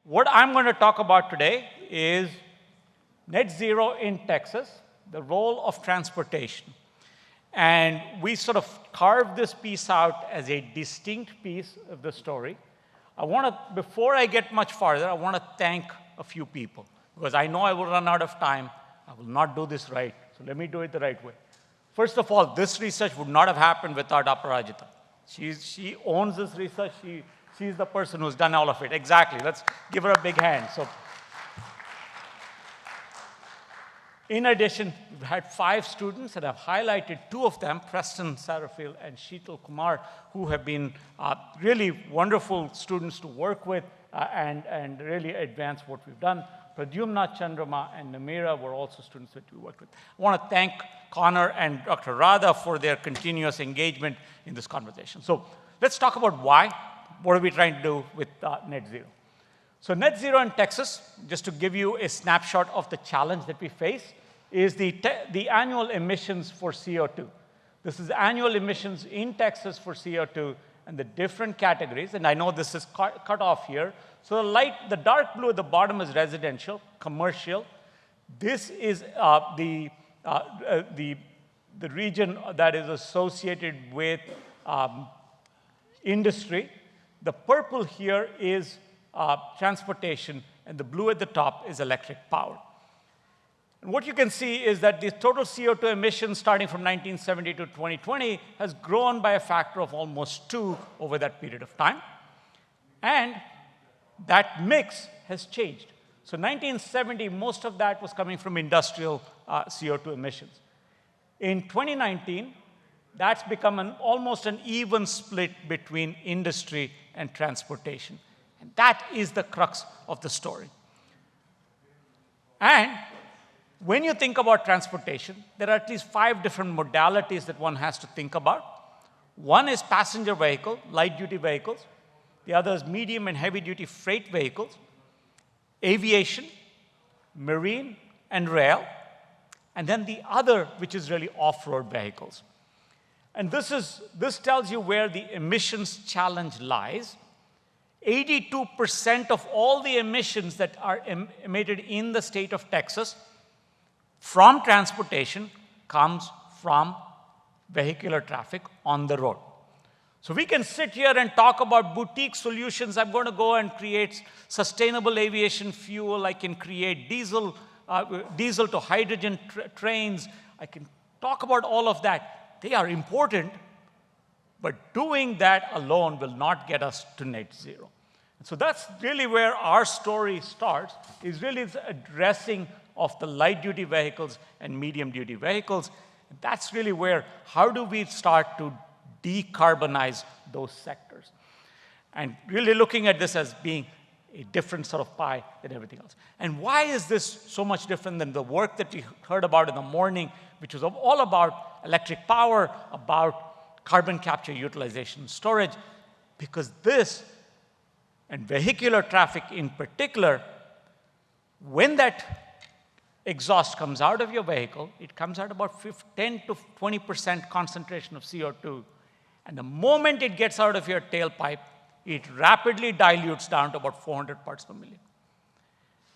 What I'm going to talk about today is net zero in Texas, the role of transportation. And we sort of carved this piece out as a distinct piece of the story. Before I get much farther, I want to thank a few people, because I know I will run out of time. I will not do this right, so let me do it the right way. First of all, this research would not have happened without Aparajita. She owns this research. She's the person who's done all of it. Exactly. Let's give her a big hand. So, in addition, we've had 5 students, and I've highlighted 2 of them, Preston Satterfield and Sheetal Kumar, who have been really wonderful students to work with and really advance what we've done. Pradyumna Chandrama and Namira were also students that we worked with. I want to thank Connor and Dr. Radha for their continuous engagement in this conversation. So let's talk about why. What are we trying to do with net zero? So net zero in Texas, just to give you a snapshot of the challenge that we face, is the annual emissions for CO2. This is annual emissions in Texas for CO2 and the different categories. And I know this is cut off here. So the dark blue at the bottom is residential, commercial. This is the region that is associated with industry. The purple here is transportation, and the blue at the top is electric power. And what you can see is that the total CO2 emissions starting from 1970 to 2020 has grown by a factor of almost 2 over that period of time. And that mix has changed. So 1970, most of that was coming from industrial CO2 emissions. In 2019, that's become almost an even split between industry and transportation. And that is the crux of the story. And when you think about transportation, there are at least 5 different modalities that one has to think about. One is passenger vehicle, light-duty vehicles. The other is medium and heavy-duty freight vehicles, aviation, marine, and rail. And then the other, which is really off-road vehicles. And this tells you where the emissions challenge lies. 82% of all the emissions that are emitted in the state of Texas from transportation comes from vehicular traffic on the road. So we can sit here and talk about boutique solutions. I'm going to go and create sustainable aviation fuel. I can create diesel to hydrogen trains. I can talk about all of that. They are important, but doing that alone will not get us to net zero. And so that's really where our story starts, is really the addressing of the light-duty vehicles and medium-duty vehicles. And that's really where, how do we start to decarbonize those sectors? And really looking at this as being a different sort of pie than everything else. And why is this so much different than the work that we heard about in the morning, which was all about electric power, about carbon capture, utilization, and storage? Because this, and vehicular traffic in particular, when that exhaust comes out of your vehicle, it comes out about 10 to 20% concentration of CO2. And the moment it gets out of your tailpipe, it rapidly dilutes down to about 400 parts per million.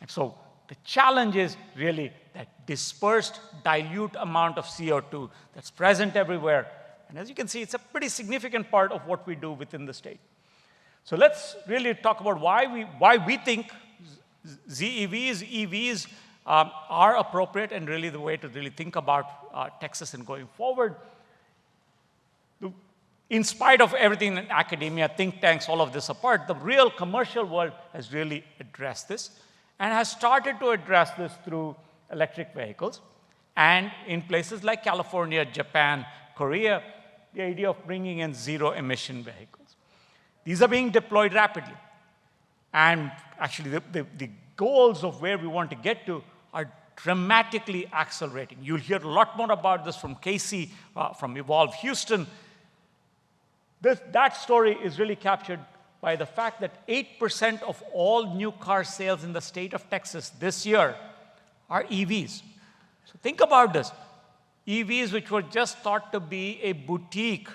And so the challenge is really that dispersed, dilute amount of CO2 that's present everywhere. And as you can see, it's a pretty significant part of what we do within the state. So let's really talk about why we think ZEVs, EVs are appropriate, and really the way to really think about Texas and going forward. In spite of everything in academia, think tanks, all of this apart, the real commercial world has really addressed this and has started to address this through electric vehicles. And in places like California, Japan, Korea, the idea of bringing in zero-emission vehicles. These are being deployed rapidly. And actually, the goals of where we want to get to are dramatically accelerating. You'll hear a lot more about this from Casey, from Evolve Houston. That story is really captured by the fact that 8% of all new car sales in the state of Texas this year are EVs. So think about this. EVs, which were just thought to be a boutique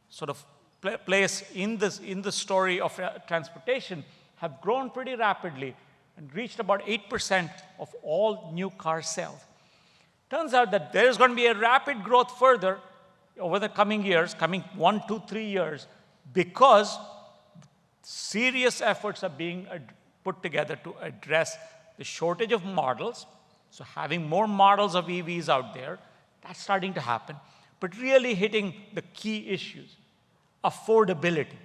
sort of place in the story of transportation, have grown pretty rapidly and reached about 8% of all new car sales. Turns out that there is going to be a rapid growth further over the coming years, coming 1, 2, 3 years, because serious efforts are being put together to address the shortage of models. So having more models of EVs out there, that's starting to happen, but really hitting the key issues. Affordability.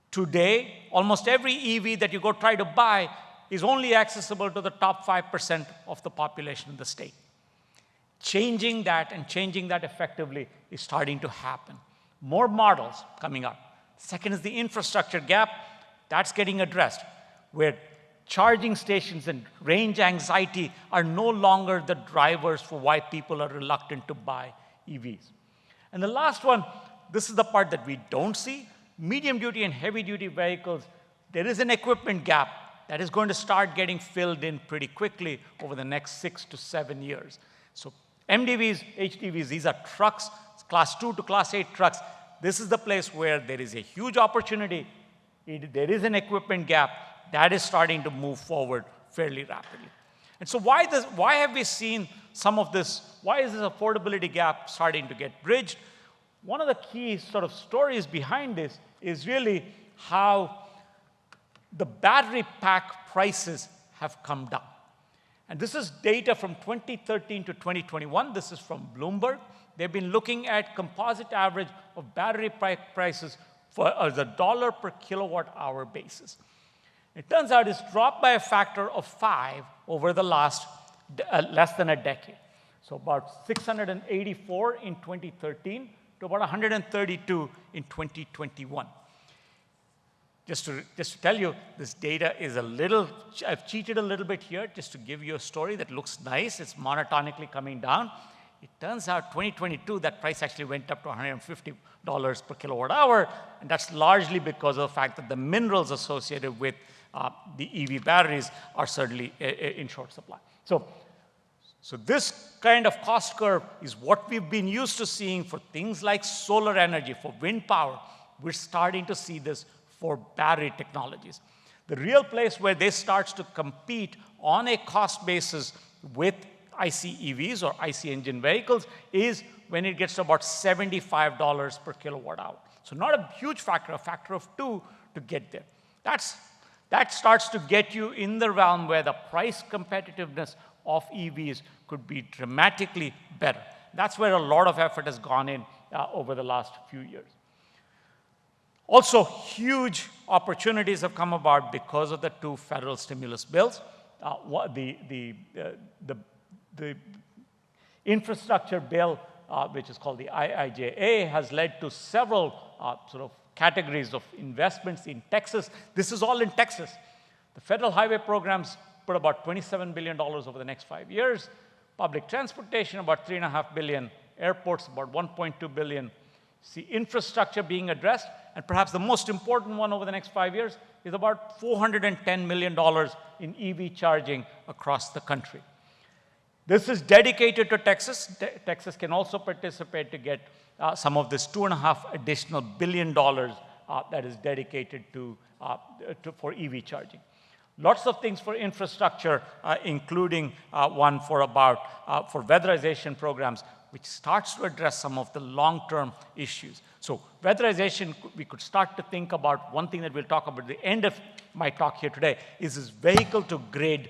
Today, almost every EV that you go try to buy is only accessible to the top 5% of the population in the state. Changing that and changing that effectively is starting to happen. More models coming up. Second is the infrastructure gap. That's getting addressed, where charging stations and range anxiety are no longer the drivers for why people are reluctant to buy EVs. And the last one, this is the part that we don't see. Medium-duty and heavy-duty vehicles, there is an equipment gap that is going to start getting filled in pretty quickly over the next 6 to 7 years. So MDVs, HDVs, these are trucks, class 2 to class 8 trucks. This is the place where there is a huge opportunity. There is an equipment gap that is starting to move forward fairly rapidly. And so why have we seen some of this? Why is this affordability gap starting to get bridged? One of the key sort of stories behind this is really how the battery pack prices have come down. And this is data from 2013 to 2021. This is from Bloomberg. They've been looking at composite average of battery pack prices for the dollar per kilowatt hour basis. It turns out it's dropped by a factor of 5 over the last less than a decade. So about 684 in 2013 to about 132 in 2021. Just to tell you, this data is a little, I've cheated a little bit here just to give you a story that looks nice. It's monotonically coming down. It turns out 2022, that price actually went up to $150 per kilowatt hour, and that's largely because of the fact that the minerals associated with the EV batteries are certainly in short supply. So this kind of cost curve is what we've been used to seeing for things like solar energy, for wind power. We're starting to see this for battery technologies. The real place where this starts to compete on a cost basis with IC EVs or IC engine vehicles is when it gets to about $75 per kilowatt hour. So not a huge factor, a factor of 2 to get there. That starts to get you in the realm where the price competitiveness of EVs could be dramatically better. That's where a lot of effort has gone in over the last few years. Also, huge opportunities have come about because of the 2 federal stimulus bills. The infrastructure bill, which is called the IIJA, has led to several sort of categories of investments in Texas. This is all in Texas. The federal highway programs put about $27 billion over the next 5 years. Public transportation, about $3.5 billion. Airports, about $1.2 billion. See infrastructure being addressed, and perhaps the most important one over the next 5 years is about $410 million in EV charging across the country. This is dedicated to Texas. Texas can also participate to get some of this $2.5 billion that is dedicated for EV charging. Lots of things for infrastructure, including one for weatherization programs, which starts to address some of the long-term issues. So weatherization, we could start to think about one thing that we'll talk about at the end of my talk here today, is this vehicle-to-grade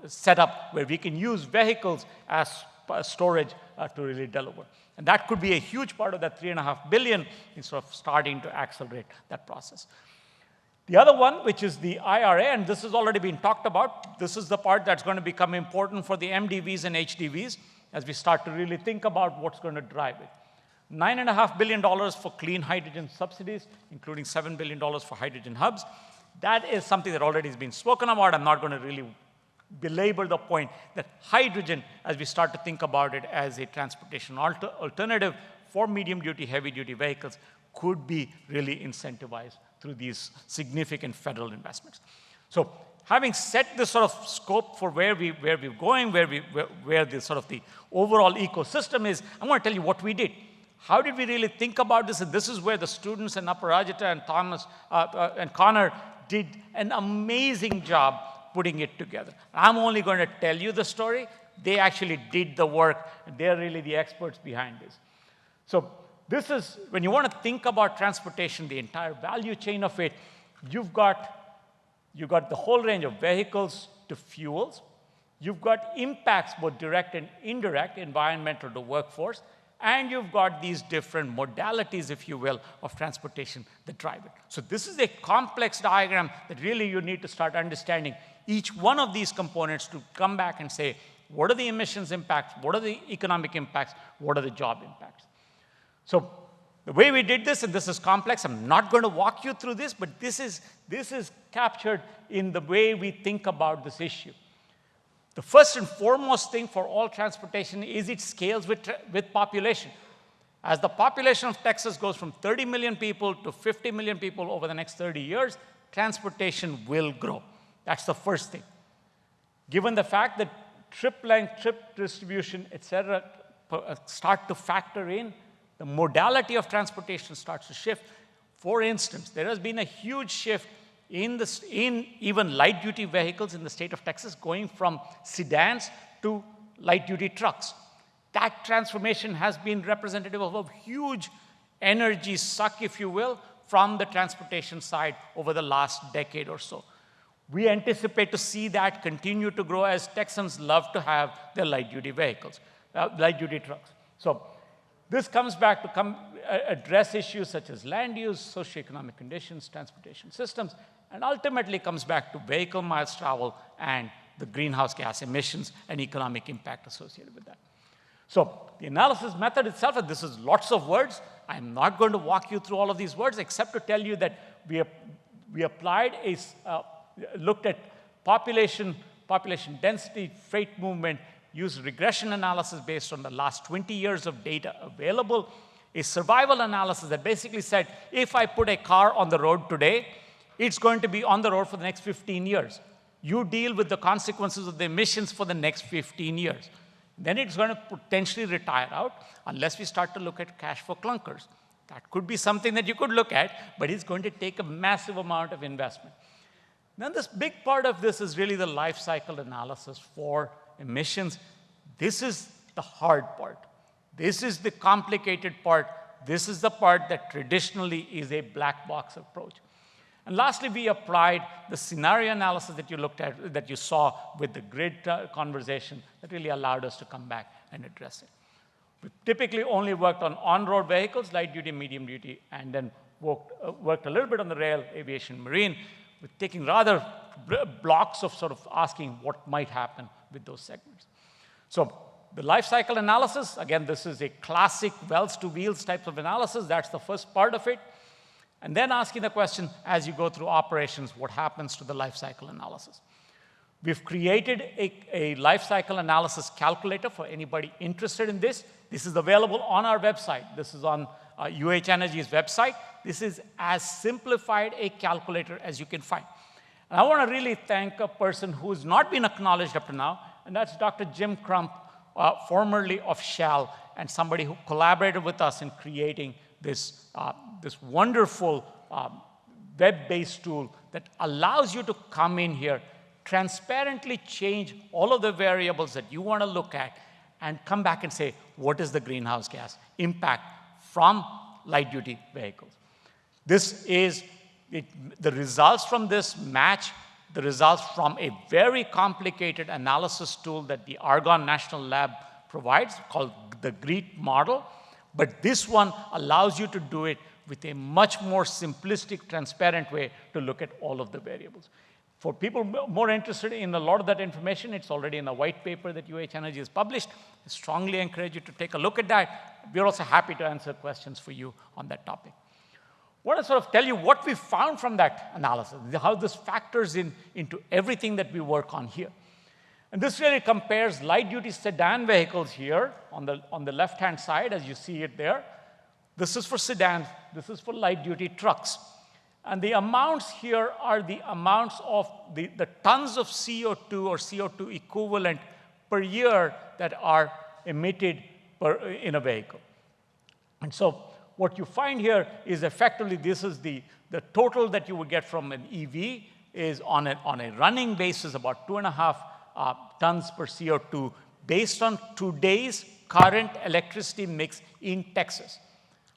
setup where we can use vehicles as storage to really deliver. And that could be a huge part of that $3.5 billion in sort of starting to accelerate that process. The other one, which is the IRA, and this has already been talked about, this is the part that's going to become important for the MDVs and HDVs as we start to really think about what's going to drive it. $9.5 billion for clean hydrogen subsidies, including $7 billion for hydrogen hubs. That is something that already has been spoken about. I'm not going to really belabor the point that hydrogen, as we start to think about it as a transportation alternative for medium-duty, heavy-duty vehicles, could be really incentivized through these significant federal investments. So having set this sort of scope for where we're going, where the sort of the overall ecosystem is, I'm going to tell you what we did. How did we really think about this? And this is where the students and Aparajita and Thomas and Connor did an amazing job putting it together. I'm only going to tell you the story. They actually did the work. They're really the experts behind this. So this is, when you want to think about transportation, the entire value chain of it, you've got the whole range of vehicles to fuels. You've got impacts, both direct and indirect, environmental to workforce. And you've got these different modalities, if you will, of transportation that drive it. So this is a complex diagram that really you need to start understanding each one of these components to come back and say, what are the emissions impacts? What are the economic impacts? What are the job impacts? So the way we did this, and this is complex, I'm not going to walk you through this, but this is captured in the way we think about this issue. The first and foremost thing for all transportation is it scales with population. As the population of Texas goes from 30 million people to 50 million people over the next 30 years, transportation will grow. That's the first thing. Given the fact that trip length, trip distribution, et cetera, start to factor in, the modality of transportation starts to shift. For instance, there has been a huge shift in even light-duty vehicles in the state of Texas, going from sedans to light-duty trucks. That transformation has been representative of a huge energy suck, if you will, from the transportation side over the last decade or so. We anticipate to see that continue to grow as Texans love to have their light-duty vehicles, light-duty trucks. So this comes back to address issues such as land use, socioeconomic conditions, transportation systems, and ultimately comes back to vehicle miles traveled and the greenhouse gas emissions and economic impact associated with that. So the analysis method itself, and this is lots of words. I'm not going to walk you through all of these words except to tell you that we applied looked at population density, freight movement, used regression analysis based on the last 20 years of data available, a survival analysis that basically said, if I put a car on the road today, it's going to be on the road for the next 15 years. You deal with the consequences of the emissions for the next 15 years. Then it's going to potentially retire out unless we start to look at cash for clunkers. That could be something that you could look at, but it's going to take a massive amount of investment. Then this big part of this is really the life cycle analysis for emissions. This is the hard part. This is the complicated part. This is the part that traditionally is a black box approach. And lastly, we applied the scenario analysis that you looked at, that you saw with the grid conversation that really allowed us to come back and address it. We typically only worked on-road vehicles, light duty, medium duty, and then worked a little bit on the rail, aviation, marine, with taking rather blocks of sort of asking what might happen with those segments. So the life cycle analysis, again, this is a classic wells to wheels type of analysis. That's the first part of it. And then asking the question, as you go through operations, what happens to the life cycle analysis? We've created a life cycle analysis calculator for anybody interested in this. This is available on our website. This is on UH Energy's website. This is as simplified a calculator as you can find. And I want to really thank a person who's not been acknowledged up to now, and that's Dr. Jim Crump, formerly of Shell, and somebody who collaborated with us in creating this wonderful web-based tool that allows you to come in here, transparently change all of the variables that you want to look at, and come back and say, what is the greenhouse gas impact from light-duty vehicles? The results from this match the results from a very complicated analysis tool that the Argonne National Lab provides called the GREET model. But this one allows you to do it with a much more simplistic, transparent way to look at all of the variables. For people more interested in a lot of that information, it's already in a white paper that UH Energy has published. I strongly encourage you to take a look at that. We're also happy to answer questions for you on that topic. I want to sort of tell you what we found from that analysis, how this factors into everything that we work on here. And this really compares light-duty sedan vehicles here on the left-hand side, as you see it there. This is for sedans. This is for light-duty trucks. And the amounts here are the amounts of the tons of CO2 or CO2 equivalent per year that are emitted in a vehicle. And so what you find here is effectively this is the total that you would get from an EV is on a running basis about 2.5 tons per CO2 based on today's current electricity mix in Texas.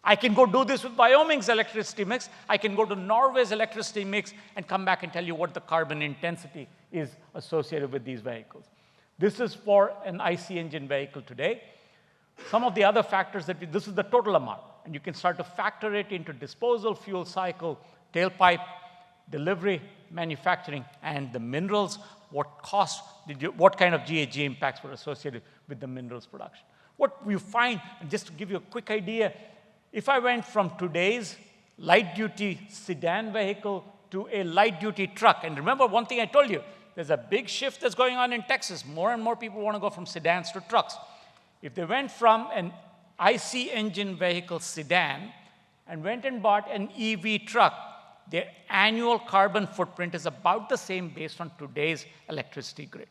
I can go do this with Wyoming's electricity mix. I can go to Norway's electricity mix and come back and tell you what the carbon intensity is associated with these vehicles. This is for an IC engine vehicle today. Some of the other factors this is the total amount, and you can start to factor it into disposal, fuel cycle, tailpipe, delivery, manufacturing, and the minerals, what kind of GHG impacts were associated with the minerals production. What we find, and just to give you a quick idea, if I went from today's light-duty sedan vehicle to a light-duty truck, and remember one thing I told you, there's a big shift that's going on in Texas. More and more people want to go from sedans to trucks. If they went from an IC engine vehicle sedan and went and bought an EV truck, their annual carbon footprint is about the same based on today's electricity grid.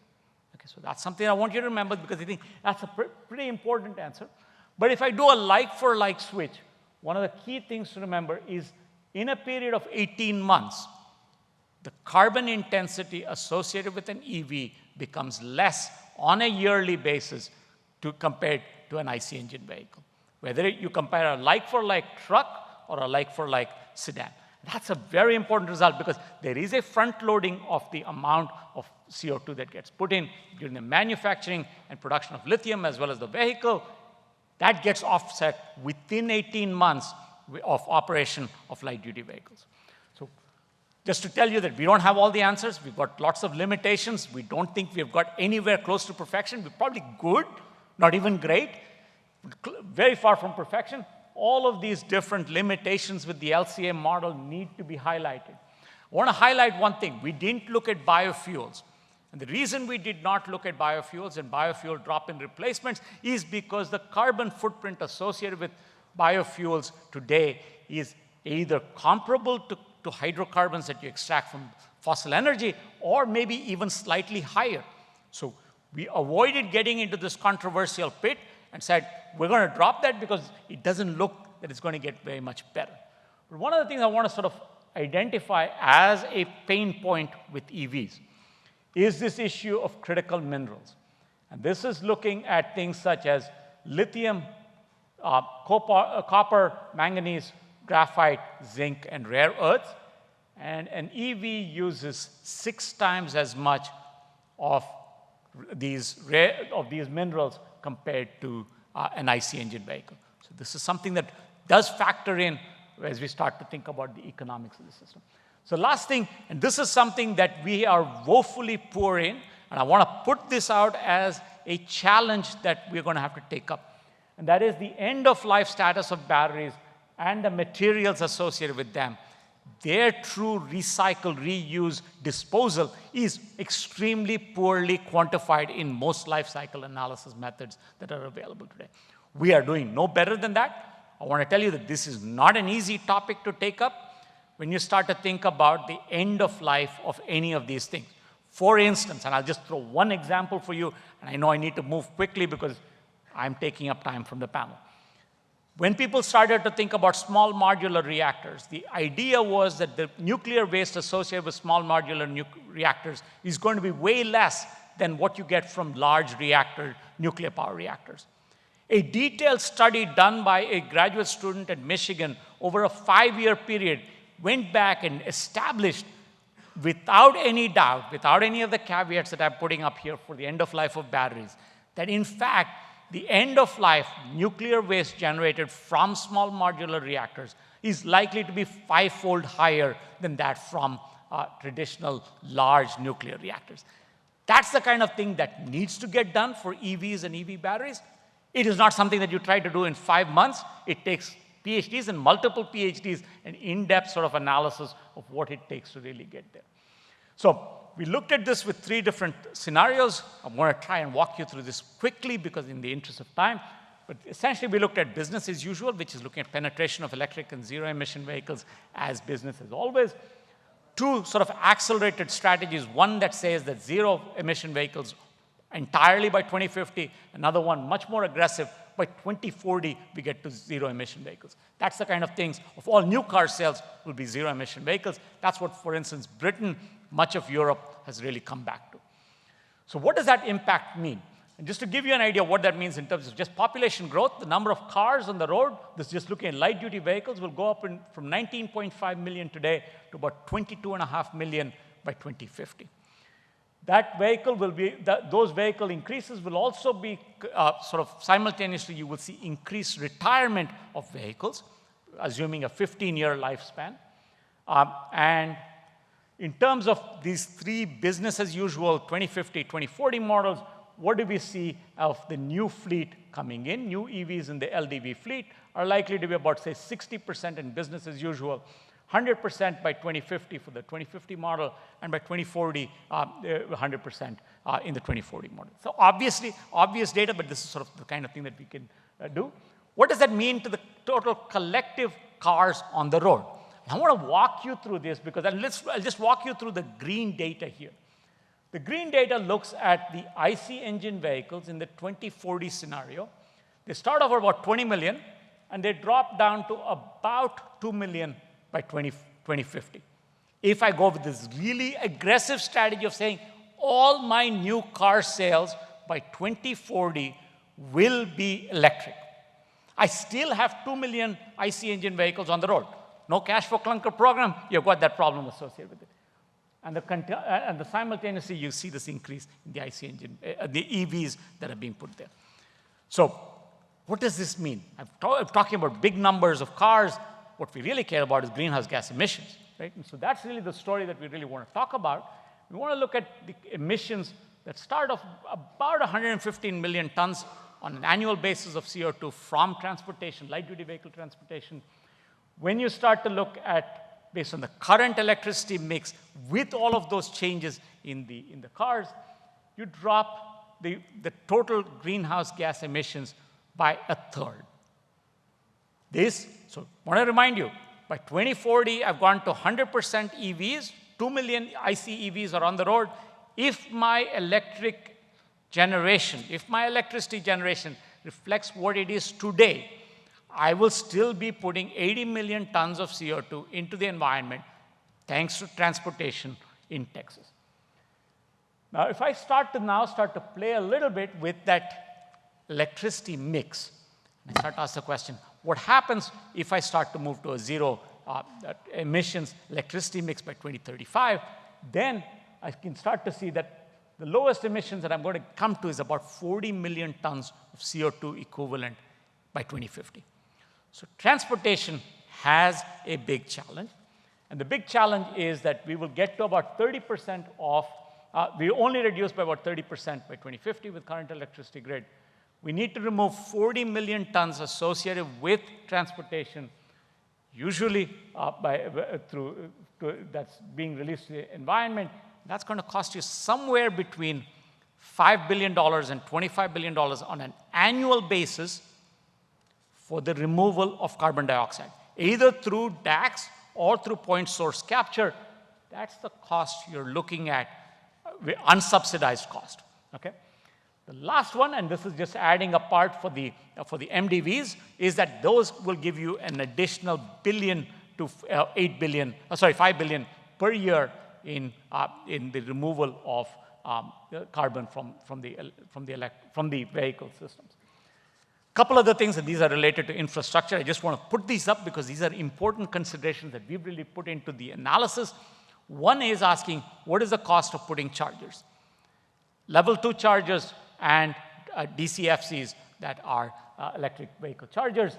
Okay, so that's something I want you to remember because I think that's a pretty important answer. But if I do a like-for-like switch, one of the key things to remember is in a period of 18 months, the carbon intensity associated with an EV becomes less on a yearly basis compared to an IC engine vehicle. Whether you compare a like-for-like truck or a like-for-like sedan. That's a very important result because there is a front-loading of the amount of CO2 that gets put in during the manufacturing and production of lithium as well as the vehicle. That gets offset within 18 months of operation of light-duty vehicles. So just to tell you that we don't have all the answers, we've got lots of limitations. We don't think we've got anywhere close to perfection. We're probably good, not even great, very far from perfection. All of these different limitations with the LCA model need to be highlighted. I want to highlight one thing. We didn't look at biofuels. And the reason we did not look at biofuels and biofuel drop-in replacements is because the carbon footprint associated with biofuels today is either comparable to hydrocarbons that you extract from fossil energy or maybe even slightly higher. So we avoided getting into this controversial pit and said, we're going to drop that because it doesn't look that it's going to get very much better. But one of the things I want to sort of identify as a pain point with EVs is this issue of critical minerals. And this is looking at things such as lithium, copper, manganese, graphite, zinc, and rare earths. And an EV uses 6 times as much of these minerals compared to an IC engine vehicle. So this is something that does factor in as we start to think about the economics of the system. So last thing, and this is something that we are woefully poor in, and I want to put this out as a challenge that we're going to have to take up. And that is the end-of-life status of batteries and the materials associated with them. Their true recycle, reuse, disposal is extremely poorly quantified in most life cycle analysis methods that are available today. We are doing no better than that. I want to tell you that this is not an easy topic to take up when you start to think about the end of life of any of these things. For instance, and I'll just throw one example for you, and I know I need to move quickly because I'm taking up time from the panel. When people started to think about small modular reactors, the idea was that the nuclear waste associated with small modular reactors is going to be way less than what you get from large nuclear power reactors. A detailed study done by a graduate student at Michigan over a 5-year period went back and established without any doubt, without any of the caveats that I'm putting up here for the end of life of batteries, that in fact, the end of life nuclear waste generated from small modular reactors is likely to be 5-fold higher than that from traditional large nuclear reactors. That's the kind of thing that needs to get done for EVs and EV batteries. It is not something that you try to do in 5 months. It takes PhDs and multiple PhDs and in-depth sort of analysis of what it takes to really get there. So we looked at this with 3 different scenarios. I'm going to try and walk you through this quickly because in the interest of time. But essentially, we looked at business as usual, which is looking at penetration of electric and zero-emission vehicles as business as always. 2 sort of accelerated strategies, one that says that zero-emission vehicles entirely by 2050, another one much more aggressive by 2040, we get to zero-emission vehicles. That's the kind of things of all new car sales will be zero-emission vehicles. That's what, for instance, Britain, much of Europe has really come back to. So what does that impact mean? And just to give you an idea of what that means in terms of just population growth, the number of cars on the road, this is just looking at light-duty vehicles, will go up from 19.5 million today to about 22.5 million by 2050. That vehicle will be, those vehicle increases will also be sort of simultaneously, you will see increased retirement of vehicles, assuming a 15-year lifespan. And in terms of these three business as usual 2050, 2040 models, what do we see of the new fleet coming in? New EVs in the LDV fleet are likely to be about, say, 60% in business as usual, 100% by 2050 for the 2050 model, and by 2040, 100% in the 2040 model. So obviously, obvious data, but this is sort of the kind of thing that we can do. What does that mean to the total collective cars on the road? I want to walk you through this because I'll just walk you through the green data here. The green data looks at the IC engine vehicles in the 2040 scenario. They start off at about 20 million, and they drop down to about 2 million by 2050. If I go with this really aggressive strategy of saying all my new car sales by 2040 will be electric, I still have 2 million IC engine vehicles on the road. No cash for clunker program, you've got that problem associated with it. And simultaneously, you see this increase in the IC engine, the EVs that are being put there. So what does this mean? I'm talking about big numbers of cars. What we really care about is greenhouse gas emissions, right? And so that's really the story that we really want to talk about. We want to look at the emissions that start off about 115 million tons on an annual basis of CO2 from transportation, light-duty vehicle transportation. When you start to look at, based on the current electricity mix with all of those changes in the cars, you drop the total greenhouse gas emissions by a third. So I want to remind you, by 2040, I've gone to 100% EVs, 2 million IC EVs are on the road. If my electric generation, if my electricity generation reflects what it is today, I will still be putting 80 million tons of CO2 into the environment thanks to transportation in Texas. Now, if I start to play a little bit with that electricity mix, and I start to ask the question, what happens if I start to move to a zero emissions electricity mix by 2035? Then I can start to see that the lowest emissions that I'm going to come to is about 40 million tons of CO2 equivalent by 2050. So transportation has a big challenge. And the big challenge is that we will get to about 30% of, we only reduce by about 30% by 2050 with current electricity grid. We need to remove 40 million tons associated with transportation, usually that's being released to the environment. That's going to cost you somewhere between $5 billion and $25 billion on an annual basis for the removal of carbon dioxide, either through DACs or through point source capture. That's the cost you're looking at, unsubsidized cost. Okay? The last one, and this is just adding a part for the MDVs, is that those will give you an additional billion to 5 billion per year in the removal of carbon from the vehicle systems. Couple other things, and these are related to infrastructure. I just want to put these up because these are important considerations that we've really put into the analysis. One is asking, what is the cost of putting chargers? Level 2 chargers and DCFCs that are electric vehicle chargers.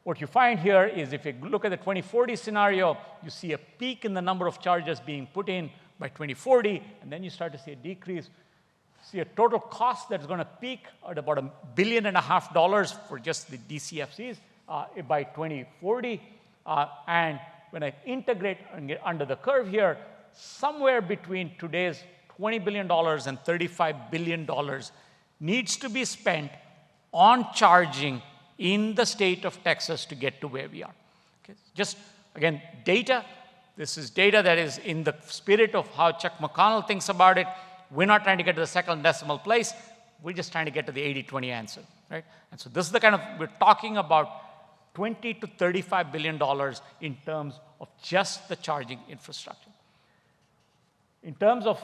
What you find here is if you look at the 2040 scenario, you see a peak in the number of chargers being put in by 2040, and then you start to see a decrease. See a total cost that's going to peak at about $1.5 billion for just the DCFCs by 2040. And when I integrate and get under the curve here, somewhere between today's $20 billion and $35 billion needs to be spent on charging in the state of Texas to get to where we are. Okay? Just, again, data. This is data that is in the spirit of how Chuck McConnell thinks about it. We're not trying to get to the second decimal place. We're just trying to get to the 80-20 answer, right? And so this is the kind of, we're talking about $20 to $35 billion in terms of just the charging infrastructure. In terms of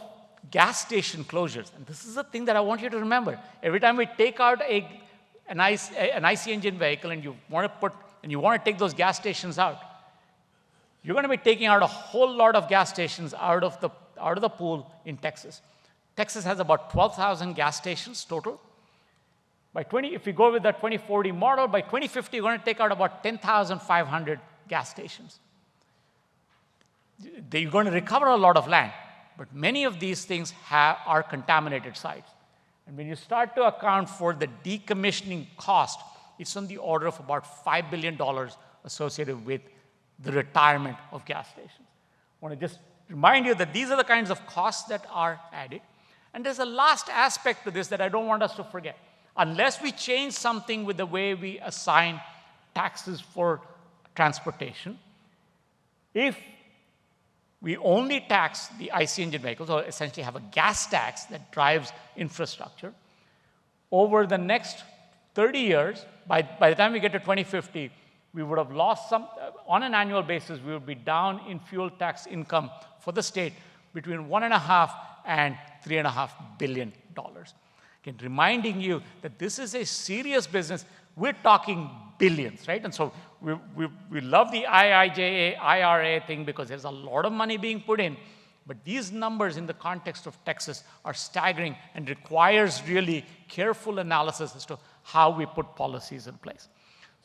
gas station closures, and this is the thing that I want you to remember. Every time we take out an IC engine vehicle and you want to take those gas stations out, you're going to be taking out a whole lot of gas stations out of the pool in Texas. Texas has about 12,000 gas stations total. If we go with the 2040 model, by 2050, we're going to take out about 10,500 gas stations. You're going to recover a lot of land, but many of these things are contaminated sites. And when you start to account for the decommissioning cost, it's on the order of about $5 billion associated with the retirement of gas stations. I want to just remind you that these are the kinds of costs that are added. And there's a last aspect to this that I don't want us to forget. Unless we change something with the way we assign taxes for transportation, if we only tax the IC engine vehicles, or essentially have a gas tax that drives infrastructure, over the next 30 years, by the time we get to 2050, we would have lost on an annual basis, we would be down in fuel tax income for the state between $1.5 and $3.5 billion. Again, reminding you that this is a serious business. We're talking billions, right? And so we love the IIJA, IRA thing because there's a lot of money being put in, but these numbers in the context of Texas are staggering and requires really careful analysis as to how we put policies in place.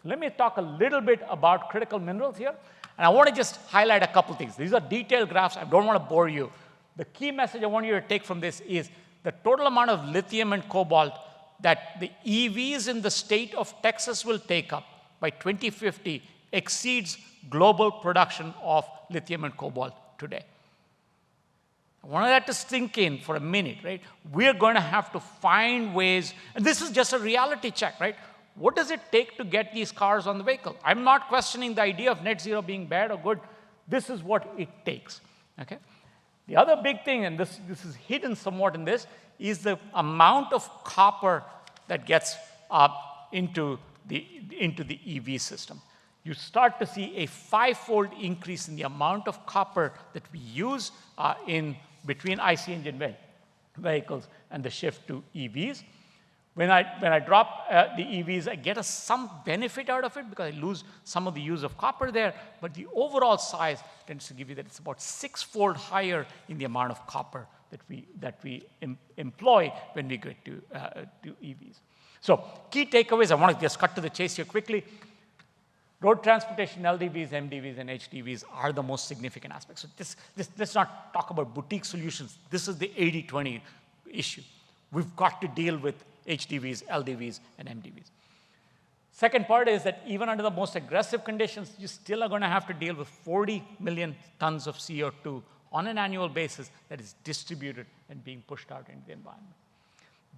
So let me talk a little bit about critical minerals here, and I want to just highlight a couple things. These are detailed graphs. I don't want to bore you. The key message I want you to take from this is the total amount of lithium and cobalt that the EVs in the state of Texas will take up by 2050 exceeds global production of lithium and cobalt today. I want that to sink in for a minute, right? We're going to have to find ways, and this is just a reality check, right? What does it take to get these cars on the vehicle? I'm not questioning the idea of net zero being bad or good. This is what it takes, okay? The other big thing, and this is hidden somewhat in this, is the amount of copper that gets into the EV system. You start to see a 5-fold increase in the amount of copper that we use in between IC engine vehicles and the shift to EVs. When I drop the EVs, I get some benefit out of it because I lose some of the use of copper there, but the overall size tends to give you that it's about 6-fold higher in the amount of copper that we employ when we get to EVs. So key takeaways, I want to just cut to the chase here quickly. Road transportation, LDVs, MDVs, and HDVs are the most significant aspects. So let's not talk about boutique solutions. This is the 80-20 issue. We've got to deal with HDVs, LDVs, and MDVs. Second part is that even under the most aggressive conditions, you still are going to have to deal with 40 million tons of CO2 on an annual basis that is distributed and being pushed out into the environment.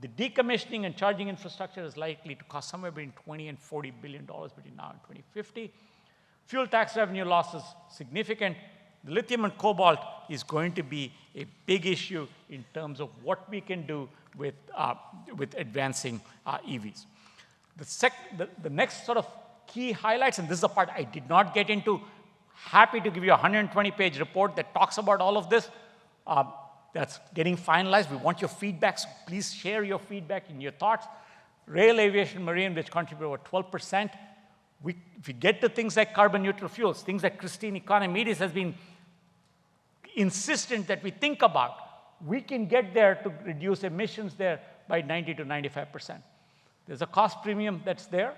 The decommissioning and charging infrastructure is likely to cost somewhere between $20 and $40 billion between now and 2050. Fuel tax revenue loss is significant. The lithium and cobalt is going to be a big issue in terms of what we can do with advancing EVs. The next sort of key highlights, and this is the part I did not get into, happy to give you a 120-page report that talks about all of this. That's getting finalized. We want your feedback, so please share your feedback and your thoughts. Rail, aviation, marine, which contribute over 12%. If we get to things like carbon neutral fuels, things like Christine Economides has been insistent that we think about, we can get there to reduce emissions there by 90 to 95%. There's a cost premium that's there.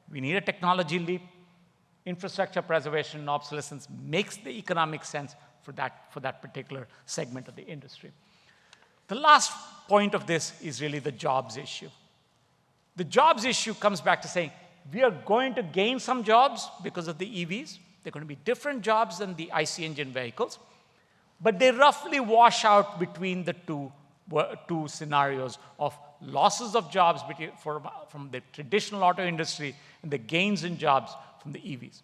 We need a technology leap. Infrastructure preservation and obsolescence makes the economic sense for that particular segment of the industry. The last point of this is really the jobs issue. The jobs issue comes back to saying, we are going to gain some jobs because of the EVs. They're going to be different jobs than the IC engine vehicles, but they roughly wash out between the two scenarios of losses of jobs from the traditional auto industry and the gains in jobs from the EVs.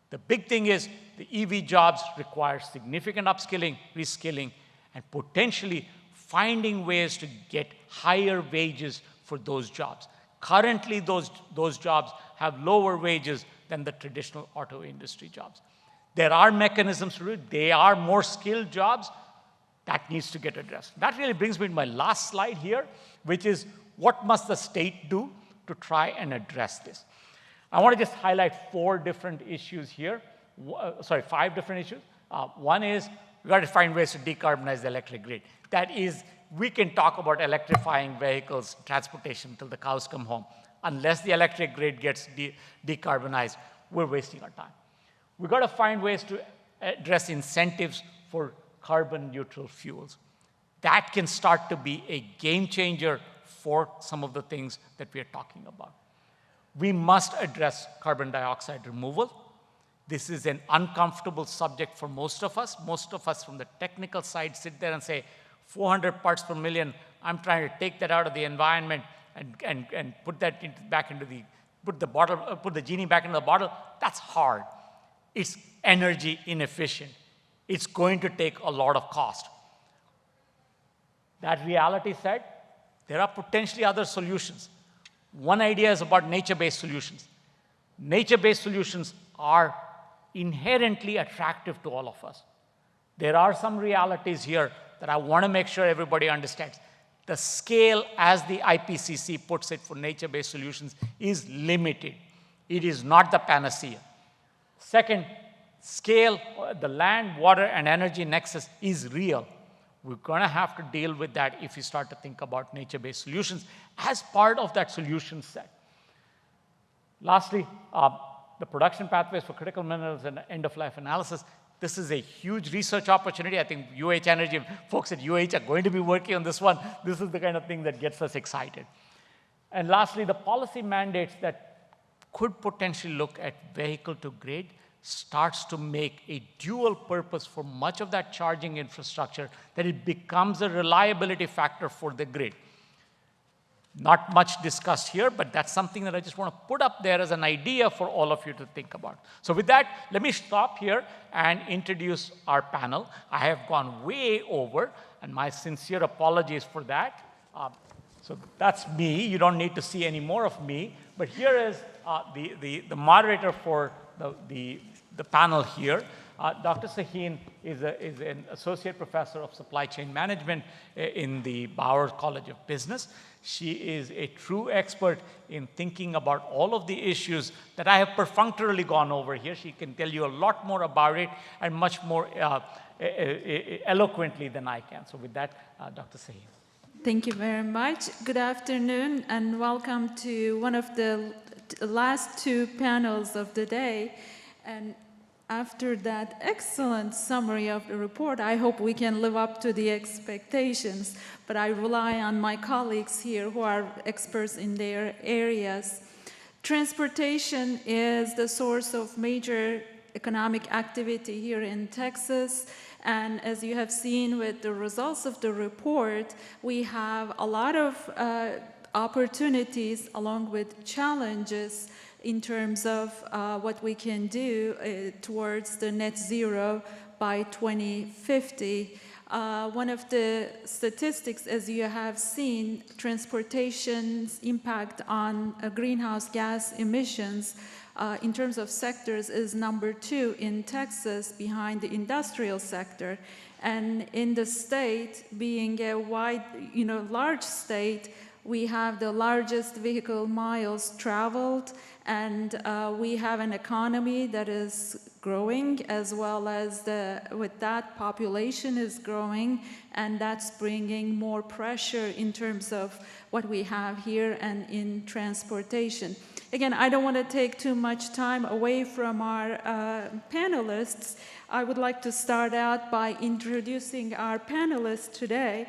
The big thing is the EV jobs require significant upskilling, reskilling, and potentially finding ways to get higher wages for those jobs. Currently, those jobs have lower wages than the traditional auto industry jobs. There are mechanisms to do it. They are more skilled jobs. That needs to get addressed. That really brings me to my last slide here, which is what must the state do to try and address this? I want to just highlight 4 different issues here. 5 different issues. One is we've got to find ways to decarbonize the electric grid. That is, we can talk about electrifying vehicles, transportation till the cows come home. Unless the electric grid gets decarbonized, we're wasting our time. We've got to find ways to address incentives for carbon neutral fuels. That can start to be a game changer for some of the things that we are talking about. We must address carbon dioxide removal. This is an uncomfortable subject for most of us. Most of us from the technical side sit there and say, 400 parts per million, I'm trying to take that out of the environment and put that back into put the genie back into the bottle. That's hard. It's energy inefficient. It's going to take a lot of cost. That reality said, there are potentially other solutions. One idea is about nature-based solutions. Nature-based solutions are inherently attractive to all of us. There are some realities here that I want to make sure everybody understands. The scale, as the IPCC puts it for nature-based solutions, is limited. It is not the panacea. Second, scale, the land, water, and energy nexus is real. We're going to have to deal with that if you start to think about nature-based solutions as part of that solution set. Lastly, the production pathways for critical minerals and end-of-life analysis. This is a huge research opportunity. I think UH Energy folks at UH are going to be working on this one. This is the kind of thing that gets us excited. And lastly, the policy mandates that could potentially look at vehicle-to-grid starts to make a dual purpose for much of that charging infrastructure, that it becomes a reliability factor for the grid. Not much discussed here, but that's something that I just want to put up there as an idea for all of you to think about. So with that, let me stop here and introduce our panel. I have gone way over, and my sincere apologies for that. So that's me. You don't need to see any more of me. But here is the moderator for the panel here. Dr. Sahin is an associate professor of supply chain management in the Bauer College of Business. She is a true expert in thinking about all of the issues that I have perfunctorily gone over here. She can tell you a lot more about it and much more eloquently than I can. So with that, Dr. Sahin. Thank you very much. Good afternoon, and welcome to one of the last 2 panels of the day. And after that excellent summary of the report, I hope we can live up to the expectations, but I rely on my colleagues here who are experts in their areas. Transportation is the source of major economic activity here in Texas, and as you have seen with the results of the report, we have a lot of opportunities along with challenges in terms of what we can do towards the net zero by 2050. One of the statistics, as you have seen, transportation's impact on greenhouse gas emissions in terms of sectors is number 2 in Texas, behind the industrial sector. And in the state, being a wide, large state, we have the largest vehicle miles traveled, and we have an economy that is growing, as well as with that population is growing, and that's bringing more pressure in terms of what we have here and in transportation. Again, I don't want to take too much time away from our panelists. I would like to start out by introducing our panelists today.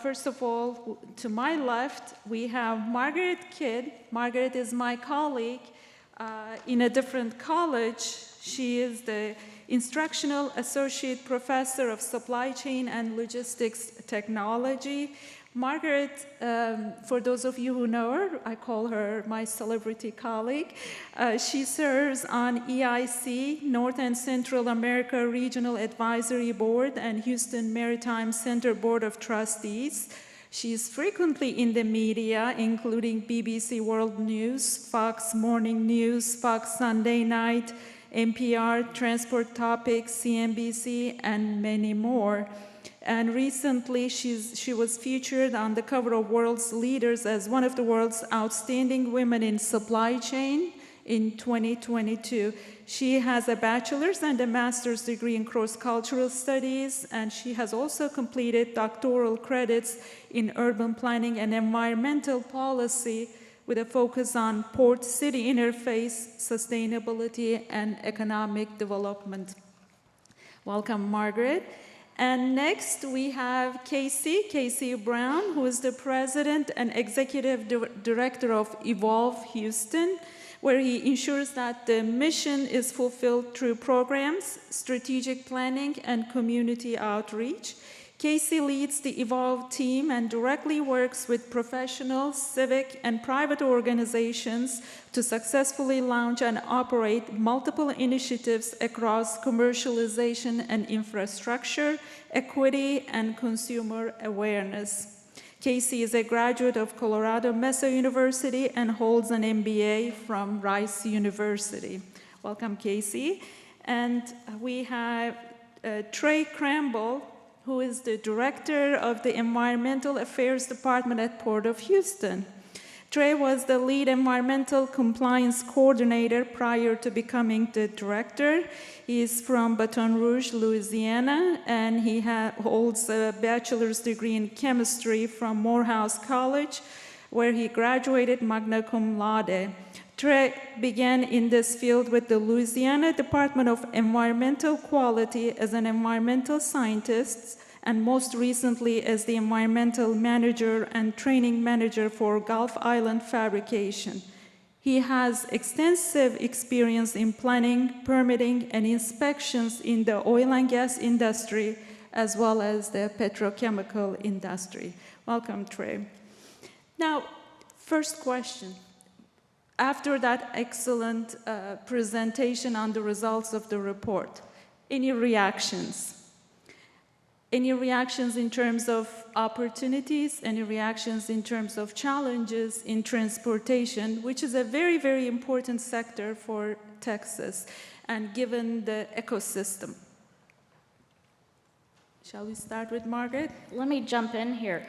First of all, to my left, we have Margaret Kidd. Margaret is my colleague in a different college. She is the Instructional Associate Professor of Supply Chain and Logistics Technology. Margaret, for those of you who know her, I call her my celebrity colleague. She serves on EIC, North and Central America Regional Advisory Board, and Houston Maritime Center Board of Trustees. She's frequently in the media, including BBC World News, Fox Morning News, Fox Sunday Night, NPR, Transport Topics, CNBC, and many more. And recently, she was featured on the cover of World's Leaders as one of the world's outstanding women in supply chain in 2022. She has a bachelor's and a master's degree in cross-cultural studies, and she has also completed doctoral credits in urban planning and environmental policy with a focus on port-city interface, sustainability, and economic development. Welcome, Margaret. And next, we have Casey Brown, who is the president and executive director of Evolve Houston, where he ensures that the mission is fulfilled through programs, strategic planning, and community outreach. Casey leads the Evolve team and directly works with professional, civic, and private organizations to successfully launch and operate multiple initiatives across commercialization and infrastructure, equity, and consumer awareness. Casey is a graduate of Colorado Mesa University and holds an MBA from Rice University. Welcome, Casey. And we have Trey Cramble, who is the director of the Environmental Affairs Department at Port of Houston. Trey was the lead environmental compliance coordinator prior to becoming the director. He is from Baton Rouge, Louisiana, and he holds a bachelor's degree in chemistry from Morehouse College, where he graduated magna cum laude. Trey began in this field with the Louisiana Department of Environmental Quality as an environmental scientist, and most recently as the environmental manager and training manager for Gulf Island Fabrication. He has extensive experience in planning, permitting, and inspections in the oil and gas industry, as well as the petrochemical industry. Welcome, Trey. Now, first question. After that excellent presentation on the results of the report, any reactions? Any reactions in terms of opportunities? Any reactions in terms of challenges in transportation, which is a very, very important sector for Texas, and given the ecosystem? Shall we start with Margaret? Let me jump in here.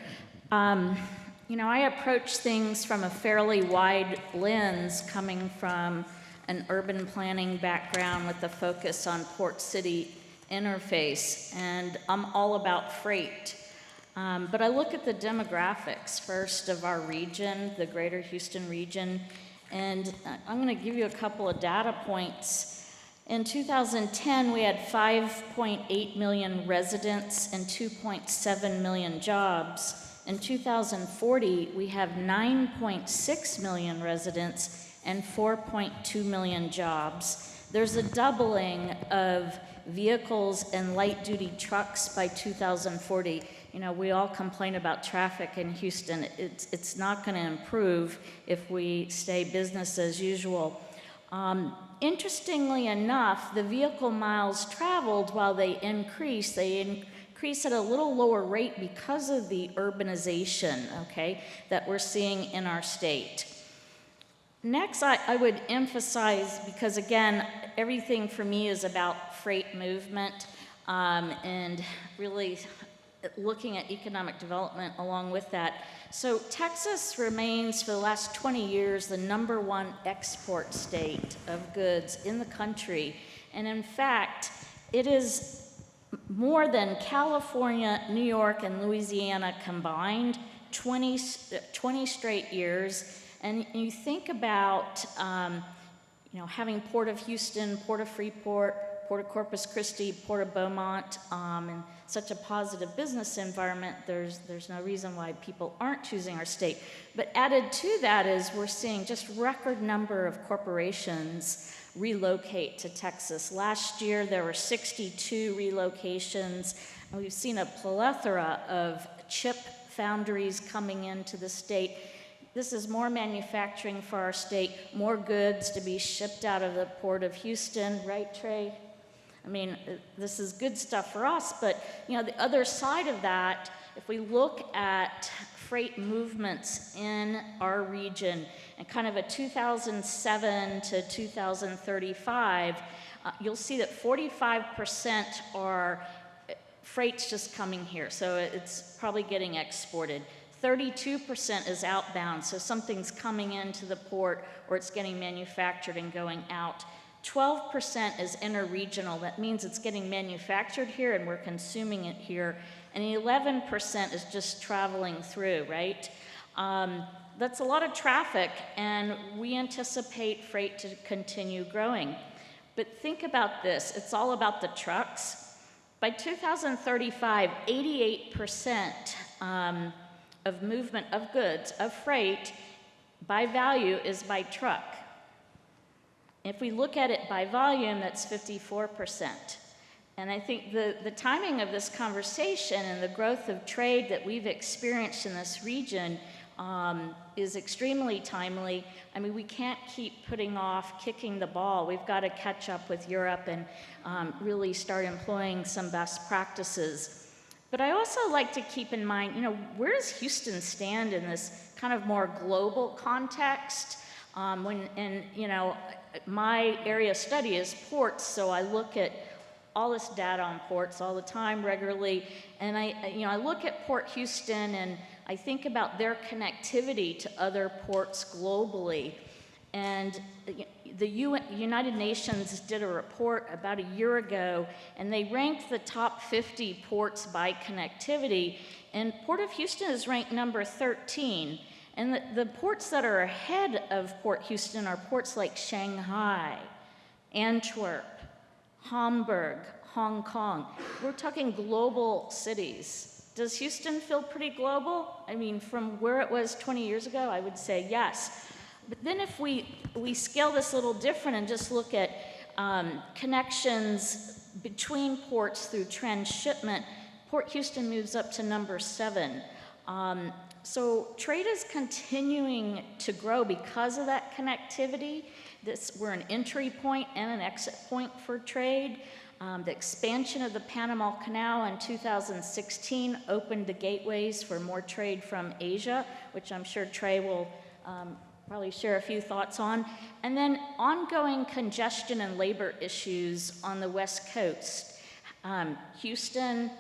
You know, I approach things from a fairly wide lens, coming from an urban planning background with a focus on port-city interface, and I'm all about freight. But I look at the demographics first of our region, the greater Houston region, and I'm going to give you a couple of data points. In 2010, we had 5.8 million residents and 2.7 million jobs. In 2040, we have 9.6 million residents and 4.2 million jobs. There's a doubling of vehicles and light-duty trucks by 2040. You know, we all complain about traffic in Houston. It's not going to improve if we stay business as usual. Interestingly enough, the vehicle miles traveled, while they increase at a little lower rate because of the urbanization, okay, that we're seeing in our state. Next, I would emphasize, because again, everything for me is about freight movement, and really looking at economic development along with that. So Texas remains, for the last 20 years, the #1 export state of goods in the country. And in fact, it is more than California, New York, and Louisiana combined, 20 straight years. And you think about, you know, having Port of Houston, Port of Freeport, Port of Corpus Christi, Port of Beaumont, and such a positive business environment, there's no reason why people aren't choosing our state. But added to that is we're seeing just record number of corporations relocate to Texas. Last year, there were 62 relocations, and we've seen a plethora of chip foundries coming into the state. This is more manufacturing for our state, more goods to be shipped out of the Port of Houston, right, Trey? I mean, this is good stuff for us, but you know, the other side of that if we look at freight movements in our region and kind of a 2007 to 2035, you'll see that 45% are freight's just coming here, so it's probably getting exported. 32% is outbound, so something's coming into the port or it's getting manufactured and going out. 12% is interregional. That means it's getting manufactured here and we're consuming it here. And 11% is just traveling through, right? That's a lot of traffic, and we anticipate freight to continue growing. But think about this. It's all about the trucks. By 2035, 88% of movement of goods, of freight, by value is by truck. If we look at it by volume, that's 54%. And I think the timing of this conversation and the growth of trade that we've experienced in this region is extremely timely. I mean, we can't keep putting off kicking the ball. We've got to catch up with Europe and really start employing some best practices. But I also like to keep in mind, you know, where does Houston stand in this kind of more global context? You know, my area of study is ports, so I look at all this data on ports all the time, regularly, and I look at Port Houston and I think about their connectivity to other ports globally. And the United Nations did a report about a year ago, and they ranked the top 50 ports by connectivity, and Port of Houston is ranked number 13. And the ports that are ahead of Port Houston are ports like Shanghai, Antwerp, Hamburg, Hong Kong. We're talking global cities. Does Houston feel pretty global? I mean, from where it was 20 years ago, I would say yes. But then if we scale this a little different and just look at connections between ports through transshipment, Port Houston moves up to number 7. So trade is continuing to grow because of that connectivity. We're an entry point and an exit point for trade. The expansion of the Panama Canal in 2016 opened the gateways for more trade from Asia, which I'm sure Trey will probably share a few thoughts on. And then ongoing congestion and labor issues on the West Coast. Houston,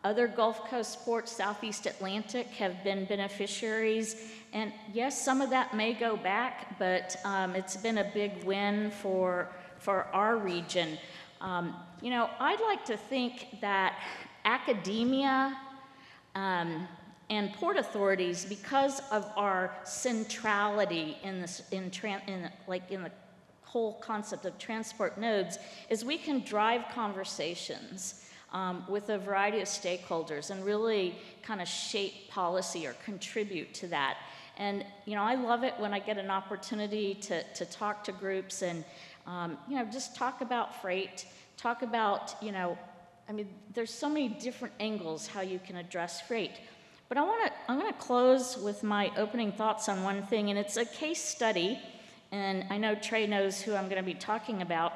other Gulf Coast ports, Southeast Atlantic, have been beneficiaries. And yes, some of that may go back, but it's been a big win for our region. You know, I'd like to think that academia and port authorities, because of our centrality in the whole concept of transport nodes, is we can drive conversations with a variety of stakeholders and really kind of shape policy or contribute to that. And, you know, I love it when I get an opportunity to talk to groups and, you know, just talk about freight, talk about, you know, I mean, there's so many different angles how you can address freight. But I'm gonna close with my opening thoughts on one thing, and it's a case study, and I know Trey knows who I'm gonna be talking about.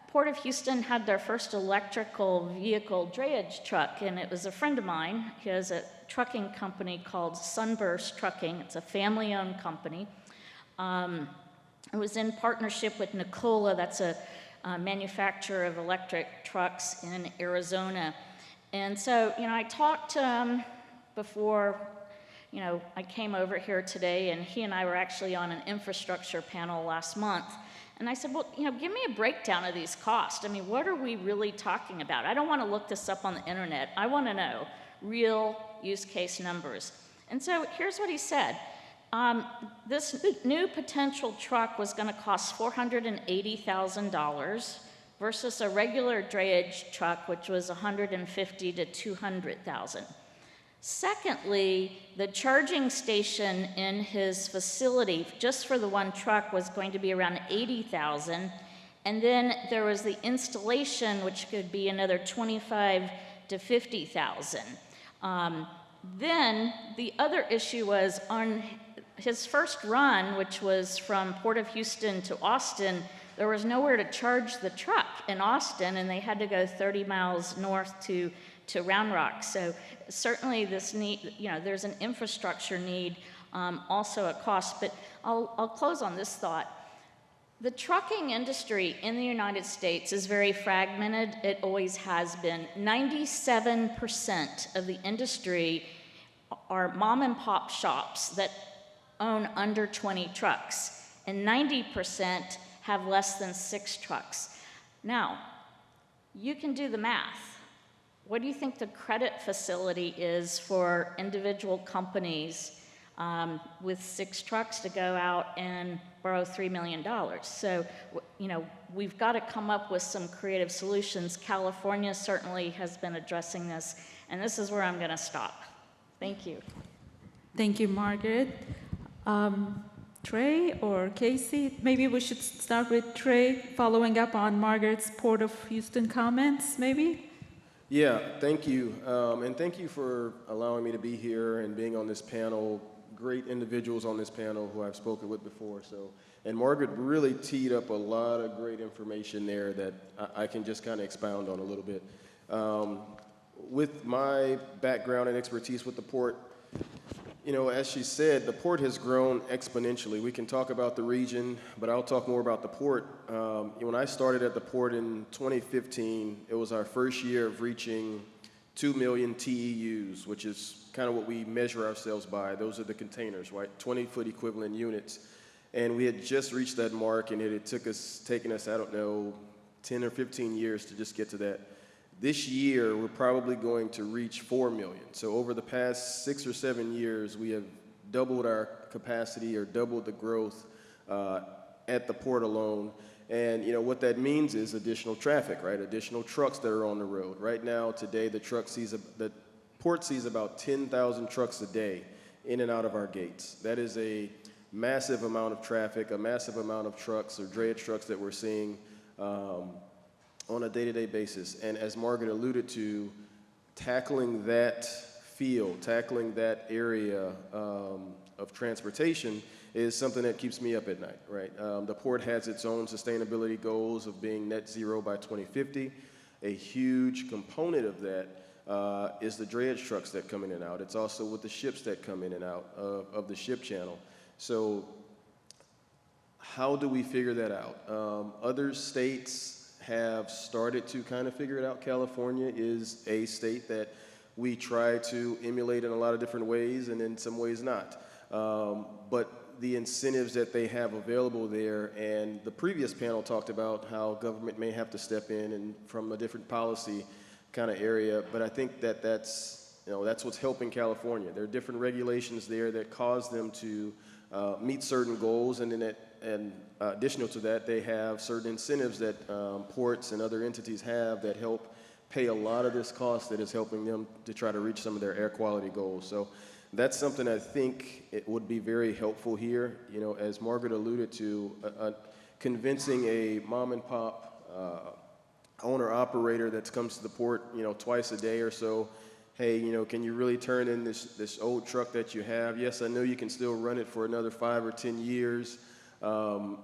Port of Houston had their first electrical vehicle drayage truck, and it was a friend of mine. He has a trucking company called Sunburst Trucking. It's a family-owned company. It was in partnership with Nikola, that's a manufacturer of electric trucks in Arizona. And so, you know, I talked to him before, you know, I came over here today, and he and I were actually on an infrastructure panel last month. And I said, well, you know, give me a breakdown of these costs. I mean, what are we really talking about? I don't want to look this up on the internet. I want to know real use case numbers. And so here's what he said. This new potential truck was going to cost $480,000 versus a regular drayage truck, which was $150,000 to $200,000. Secondly, the charging station in his facility, just for the one truck, was going to be around $80,000. And then there was the installation, which could be another $25,000 to $50,000. Then the other issue was on his first run, which was from Port of Houston to Austin, there was nowhere to charge the truck in Austin, and they had to go 30 miles north to Round Rock. So certainly this need, there's an infrastructure need, also a cost. But I'll close on this thought. The trucking industry in the United States is very fragmented. It always has been. 97% of the industry are mom and pop shops that own under 20 trucks, and 90% have less than 6 trucks. Now, you can do the math. What do you think the credit facility is for individual companies with 6 trucks to go out and borrow $3 million? So, we've got to come up with some creative solutions. California certainly has been addressing this, and this is where I'm going to stop. Thank you. Thank you, Margaret. Trey or Casey? Maybe we should start with Trey, following up on Margaret's Port of Houston comments, maybe? Yeah, thank you. And thank you for allowing me to be here and being on this panel. Great individuals on this panel who I've spoken with before. And Margaret really teed up a lot of great information there that I can just kind of expound on a little bit. With my background and expertise with the port, as she said, the port has grown exponentially. We can talk about the region, but I'll talk more about the port. When I started at the port in 2015, it was our first year of reaching 2 million TEUs, which is kind of what we measure ourselves by. Those are the containers, right? 20-foot equivalent units. And we had just reached that mark, and it had taken us, 10 or 15 years to just get to that. This year, we're probably going to reach 4 million. So over the past 6 or 7 years, we have doubled our capacity or doubled the growth at the port alone. And what that means is additional traffic, right? Additional trucks that are on the road. Right now, today, the port sees about 10,000 trucks a day in and out of our gates. That is a massive amount of traffic, a massive amount of trucks or drayage trucks that we're seeing on a day-to-day basis. And as Margaret alluded to, tackling that field, tackling that area of transportation is something that keeps me up at night, right? The port has its own sustainability goals of being net zero by 2050. A huge component of that is the drayage trucks that come in and out. It's also with the ships that come in and out of the ship channel. So how do we figure that out? Other states have started to kind of figure it out. California is a state that we try to emulate in a lot of different ways, and in some ways not. But the incentives that they have available there, and the previous panel talked about how government may have to step in and from a different policy kind of area, but I think that's what's helping California. There are different regulations there that cause them to meet certain goals, and then additional to that, they have certain incentives that ports and other entities have that help pay a lot of this cost that is helping them to try to reach some of their air quality goals. So that's something I think it would be very helpful here. As Margaret alluded to, convincing a mom and pop owner-operator that comes to the port, twice a day or so, hey, can you really turn in this old truck that you have? Yes, I know you can still run it for another 5 or 10 years,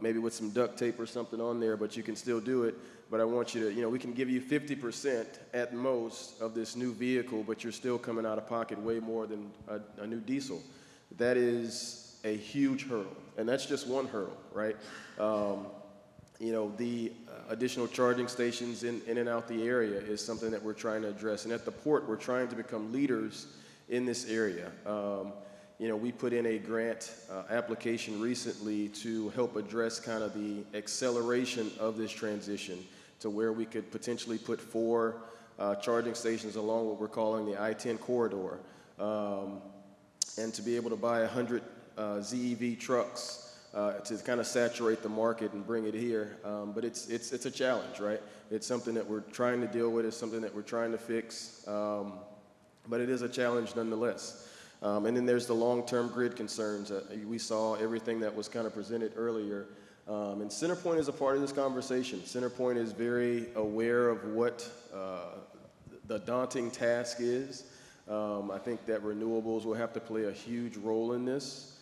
maybe with some duct tape or something on there, but you can still do it. But I want you to, we can give you 50% at most of this new vehicle, but you're still coming out of pocket way more than a new diesel. That is a huge hurdle, and that's just one hurdle, right? The additional charging stations in and out the area is something that we're trying to address. And at the port, we're trying to become leaders in this area. We put in a grant application recently to help address kind of the acceleration of this transition to where we could potentially put 4 charging stations along what we're calling the I-10 corridor, and to be able to buy 100 ZEV trucks to kind of saturate the market and bring it here. But it's a challenge, right? It's something that we're trying to deal with. It's something that we're trying to fix. But it is a challenge nonetheless. And then there's the long-term grid concerns. We saw everything that was kind of presented earlier. And CenterPoint is a part of this conversation. CenterPoint is very aware of what the daunting task is. I think that renewables will have to play a huge role in this.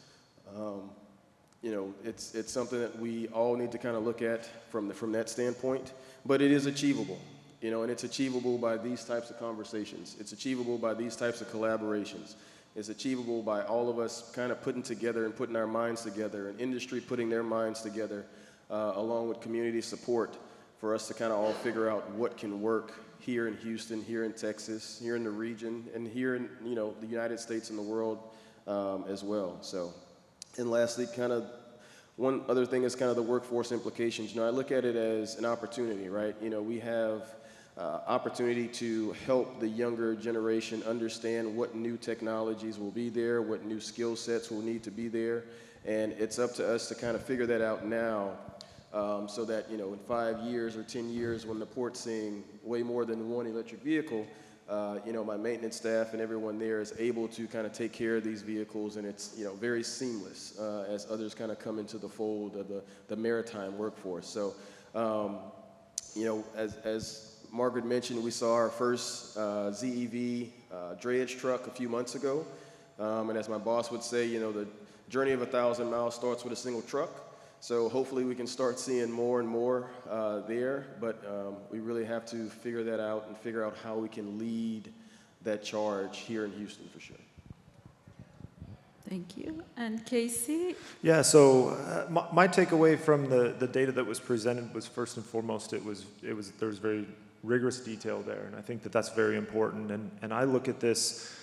it's something that we all need to kind of look at from that standpoint, but it is achievable, and it's achievable by these types of conversations. It's achievable by these types of collaborations. It's achievable by all of us kind of putting together and putting our minds together, and industry putting their minds together, along with community support for us to kind of all figure out what can work here in Houston, here in Texas, here in the region, and here in, the United States and the world as well. So, and lastly, kind of one other thing is kind of the workforce implications. I look at it as an opportunity, right? We have opportunity to help the younger generation understand what new technologies will be there, what new skill sets will need to be there, and it's up to us to kind of figure that out now, so that, in 5 years or 10 years, when the port's seeing way more than one electric vehicle, my maintenance staff and everyone there is able to kind of take care of these vehicles, and it's, very seamless as others kind of come into the fold of the maritime workforce. So, as Margaret mentioned, we saw our first ZEV drayage truck a few months ago, and as my boss would say, the journey of 1,000 miles starts with a single truck. So hopefully we can start seeing more and more there, but we really have to figure that out and figure out how we can lead that charge here in Houston for sure. Thank you. And Casey? Yeah, so my takeaway from the data that was presented was, first and foremost, there was very rigorous detail there, and I think that that's very important. And I look at this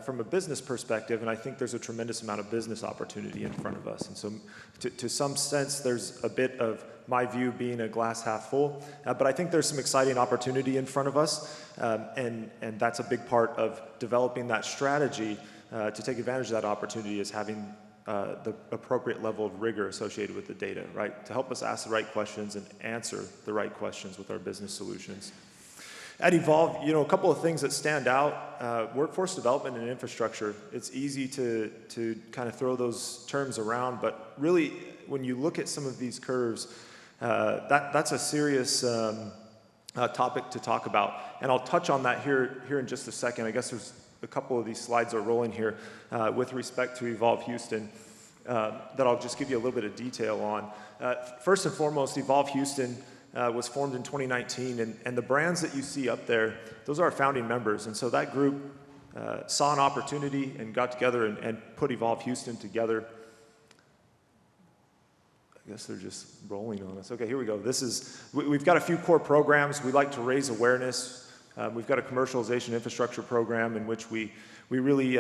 from a business perspective, and I think there's a tremendous amount of business opportunity in front of us. And so to some sense, there's a bit of my view being a glass half full, but I think there's some exciting opportunity in front of us, and that's a big part of developing that strategy to take advantage of that opportunity, is having the appropriate level of rigor associated with the data, right? To help us ask the right questions and answer the right questions with our business solutions. At Evolve, a couple of things that stand out, workforce development and infrastructure. It's easy to kind of throw those terms around, but really, when you look at some of these curves, that's a serious topic to talk about. And I'll touch on that here in just a second. I guess there's a couple of these slides are rolling here with respect to Evolve Houston that I'll just give you a little bit of detail on. First and foremost, Evolve Houston was formed in 2019, and the brands that you see up there, those are our founding members. And so that group saw an opportunity and got together and put Evolve Houston together. I guess they're just rolling on us. Okay, here we go. We've got a few core programs. We like to raise awareness. We've got a commercialization infrastructure program in which we really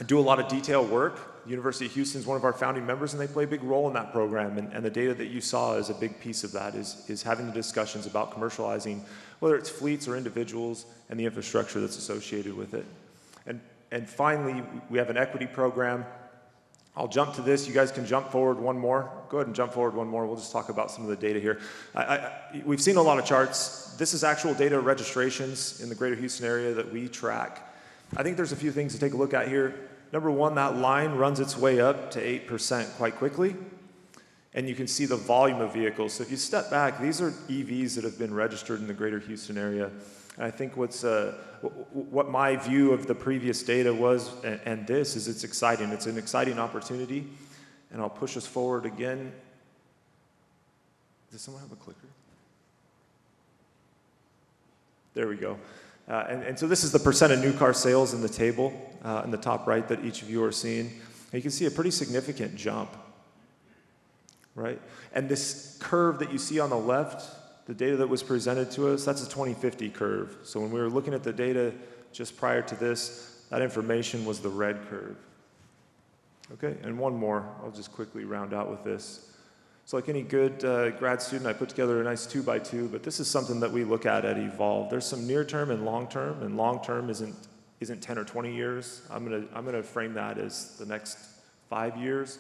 do a lot of detailed work. The University of Houston is one of our founding members, and they play a big role in that program. And the data that you saw is a big piece of that, is having the discussions about commercializing, whether it's fleets or individuals, and the infrastructure that's associated with it. And finally, we have an equity program. I'll jump to this. You guys can jump forward one more. Go ahead and jump forward one more. We'll just talk about some of the data here. We've seen a lot of charts. This is actual data registrations in the greater Houston area that we track. I think there's a few things to take a look at here. Number one, that line runs its way up to 8% quite quickly. And you can see the volume of vehicles. So if you step back, these are EVs that have been registered in the greater Houston area. And I think what my view of the previous data was, and this, is it's exciting. It's an exciting opportunity. And I'll push us forward again. Does someone have a clicker? There we go. And so this is the percent of new car sales in the table in the top right that each of you are seeing. And you can see a pretty significant jump, right? And this curve that you see on the left, the data that was presented to us, that's a 2050 curve. So when we were looking at the data just prior to this, that information was the red curve. Okay, and one more. I'll just quickly round out with this. So like any good grad student, I put together a nice 2x2, but this is something that we look at Evolve. There's some near term and long term isn't 10 or 20 years. I'm gonna frame that as the next 5 years,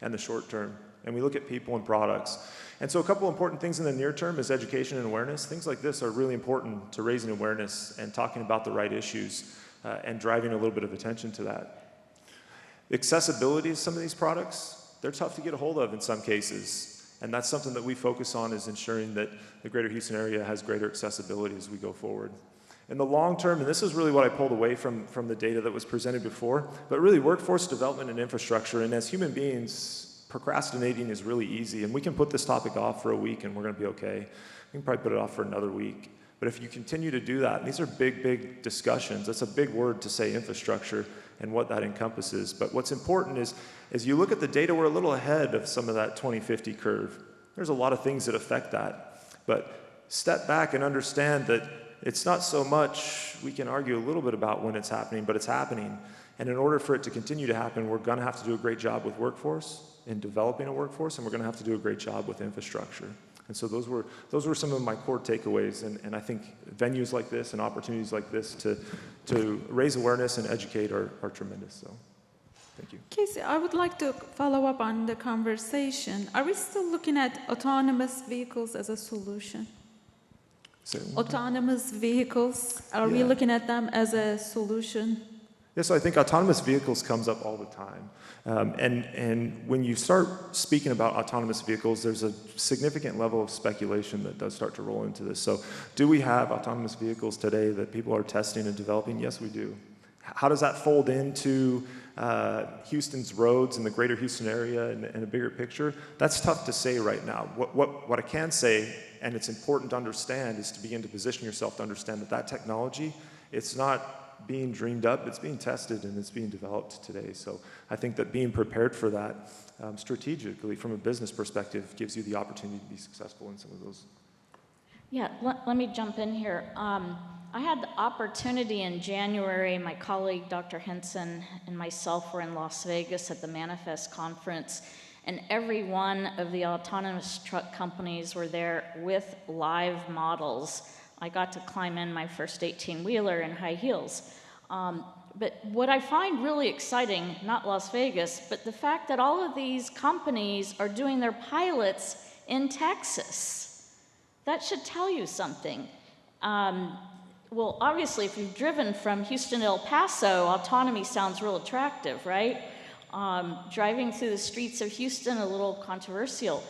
and the short term. And we look at people and products. And so a couple important things in the near term is education and awareness. Things like this are really important to raising awareness and talking about the right issues and driving a little bit of attention to that. Accessibility of some of these products, they're tough to get a hold of in some cases, and that's something that we focus on, is ensuring that the greater Houston area has greater accessibility as we go forward. In the long term, and this is really what I pulled away from the data that was presented before, but really workforce development and infrastructure, and as human beings, procrastinating is really easy, and we can put this topic off for a week and we're going to be okay. We can probably put it off for another week. But if you continue to do that, and these are big, big discussions. That's a big word to say, infrastructure, and what that encompasses. But what's important is, as you look at the data, we're a little ahead of some of that 2050 curve. There's a lot of things that affect that. But step back and understand that it's not so much, we can argue a little bit about when it's happening, but it's happening. And in order for it to continue to happen, we're going to have to do a great job with workforce, in developing a workforce, and we're going to have to do a great job with infrastructure. And so those were some of my core takeaways, and I think venues like this and opportunities like this to raise awareness and educate are tremendous. So, thank you. Casey, I would like to follow up on the conversation. Are we still looking at autonomous vehicles as a solution? Autonomous vehicles, are we looking at them as a solution? Yeah, so I think autonomous vehicles comes up all the time. And when you start speaking about autonomous vehicles, there's a significant level of speculation that does start to roll into this. So do we have autonomous vehicles today that people are testing and developing? Yes, we do. How does that fold into Houston's roads and the greater Houston area and a bigger picture? That's tough to say right now. What I can say, and it's important to understand, is to begin to position yourself to understand that technology, it's not being dreamed up, it's being tested and it's being developed today. So I think that being prepared for that strategically from a business perspective gives you the opportunity to be successful in some of those. Yeah, let me jump in here. I had the opportunity in January, my colleague Dr. Henson and myself were in Las Vegas at the Manifest conference, and every one of the autonomous truck companies were there with live models. I got to climb in my first 18-wheeler in high heels. But what I find really exciting, not Las Vegas, but the fact that all of these companies are doing their pilots in Texas. That should tell you something. Well, obviously, if you've driven from Houston to El Paso, autonomy sounds real attractive, right? Driving through the streets of Houston, a little controversial.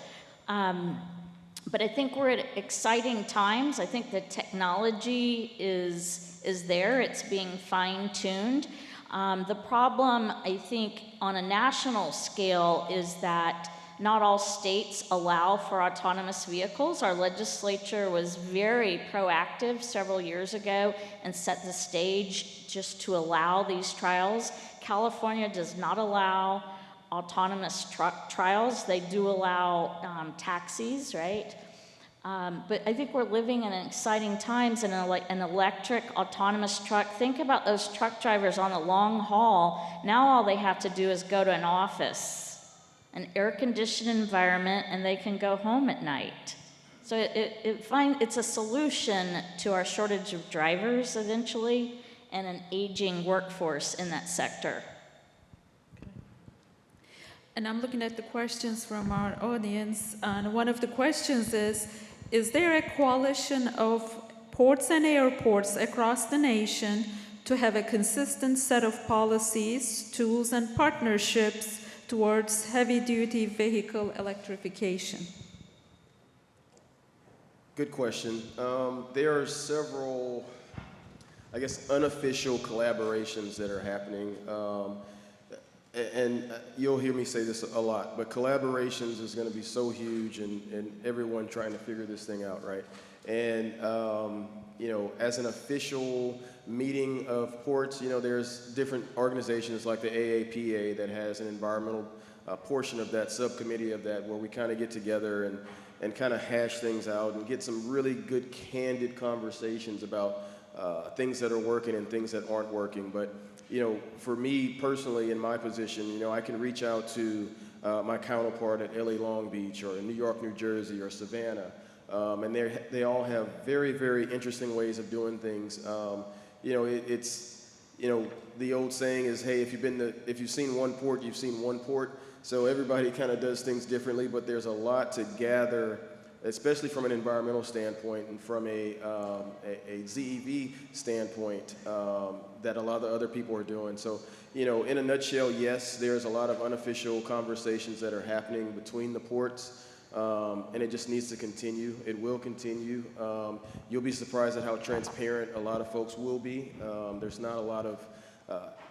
But I think we're at exciting times. I think the technology is there. It's being fine-tuned. The problem, I think, on a national scale is that not all states allow for autonomous vehicles. Our legislature was very proactive several years ago and set the stage just to allow these trials. California does not allow autonomous truck trials. They do allow taxis, right? But I think we're living in exciting times in an electric autonomous truck. Think about those truck drivers on the long haul. Now all they have to do is go to an office, an air-conditioned environment, and they can go home at night. So it's a solution to our shortage of drivers eventually and an aging workforce in that sector. And I'm looking at the questions from our audience, and one of the questions is there a coalition of ports and airports across the nation to have a consistent set of policies, tools, and partnerships towards heavy-duty vehicle electrification? Good question. There are several, I guess, unofficial collaborations that are happening. And you'll hear me say this a lot, but collaborations is going to be so huge, and everyone trying to figure this thing out, right? And, you know, as an official meeting of ports, you know, there's different organizations like the AAPA that has an environmental portion of that, subcommittee of that, where we kind of get together and kind of hash things out and get some really good, candid conversations about things that are working and things that aren't working. But you know, for me personally, in my position, you know, I can reach out to my counterpart at LA Long Beach or in New York, New Jersey, or Savannah, and they all have very, very interesting ways of doing things. You know, it's, you know, the old saying is, hey, if you've seen one port, you've seen one port. So everybody kind of does things differently, but there's a lot to gather, especially from an environmental standpoint and from a ZEV standpoint, that a lot of other people are doing. So, you know, in a nutshell, yes, there's a lot of unofficial conversations that are happening between the ports, and it just needs to continue. It will continue. You'll be surprised at how transparent a lot of folks will be. There's not a lot of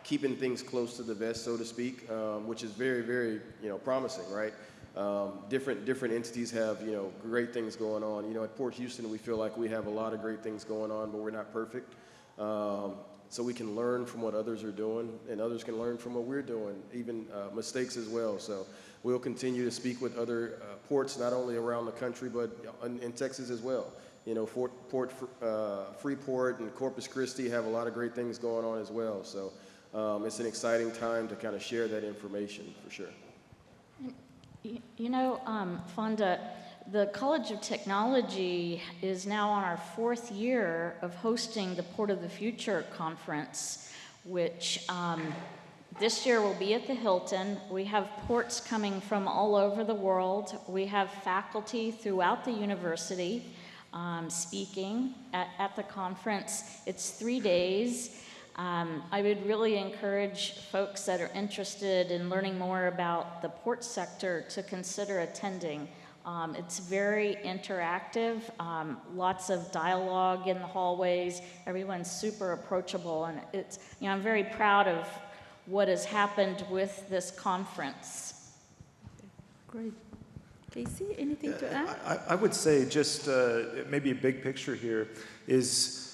keeping things close to the vest, so to speak, which is very, very, promising, right? Different entities have, great things going on. At Port Houston, we feel like we have a lot of great things going on, but we're not perfect. So we can learn from what others are doing, and others can learn from what we're doing, even mistakes as well. So we'll continue to speak with other ports, not only around the country, but in Texas as well. Freeport and Corpus Christi have a lot of great things going on as well. So it's an exciting time to kind of share that information, for sure. Fonda, the College of Technology is now on our 4th year of hosting the Port of the Future conference, which this year will be at the Hilton. We have ports coming from all over the world. We have faculty throughout the university speaking at the conference. It's 3 days. I would really encourage folks that are interested in learning more about the port sector to consider attending. It's very interactive, lots of dialogue in the hallways. Everyone's super approachable, and I'm very proud of what has happened with this conference. Great. Casey, anything to add? I would say just maybe a big picture here is,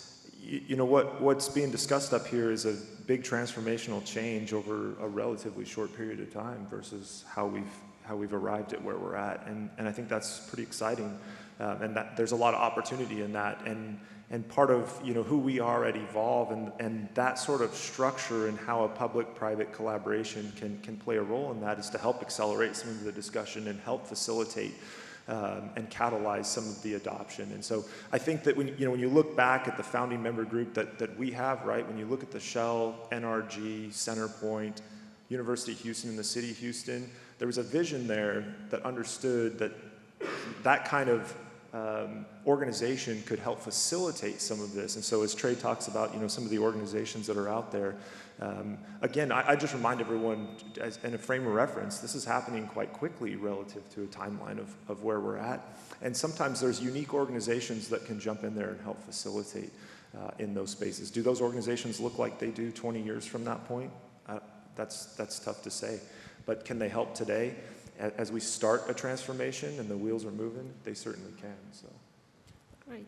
what's being discussed up here is a big transformational change over a relatively short period of time versus how we've arrived at where we're at, and I think that's pretty exciting, and that there's a lot of opportunity in that, and part of who we are at Evolve and that sort of structure and how a public-private collaboration can play a role in that is to help accelerate some of the discussion and help facilitate and catalyze some of the adoption. And so I think that when you look back at the founding member group that we have, right, when you look at the Shell, NRG, Centerpoint, University of Houston, and the City of Houston, there was a vision there that understood that kind of organization could help facilitate some of this. And so as Trey talks about, some of the organizations that are out there, again, I just remind everyone, in a frame of reference, this is happening quite quickly relative to a timeline of where we're at. And sometimes there's unique organizations that can jump in there and help facilitate in those spaces. Do those organizations look like they do 20 years from that point? That's tough to say. But can they help today? As we start a transformation and the wheels are moving, they certainly can. So. Great.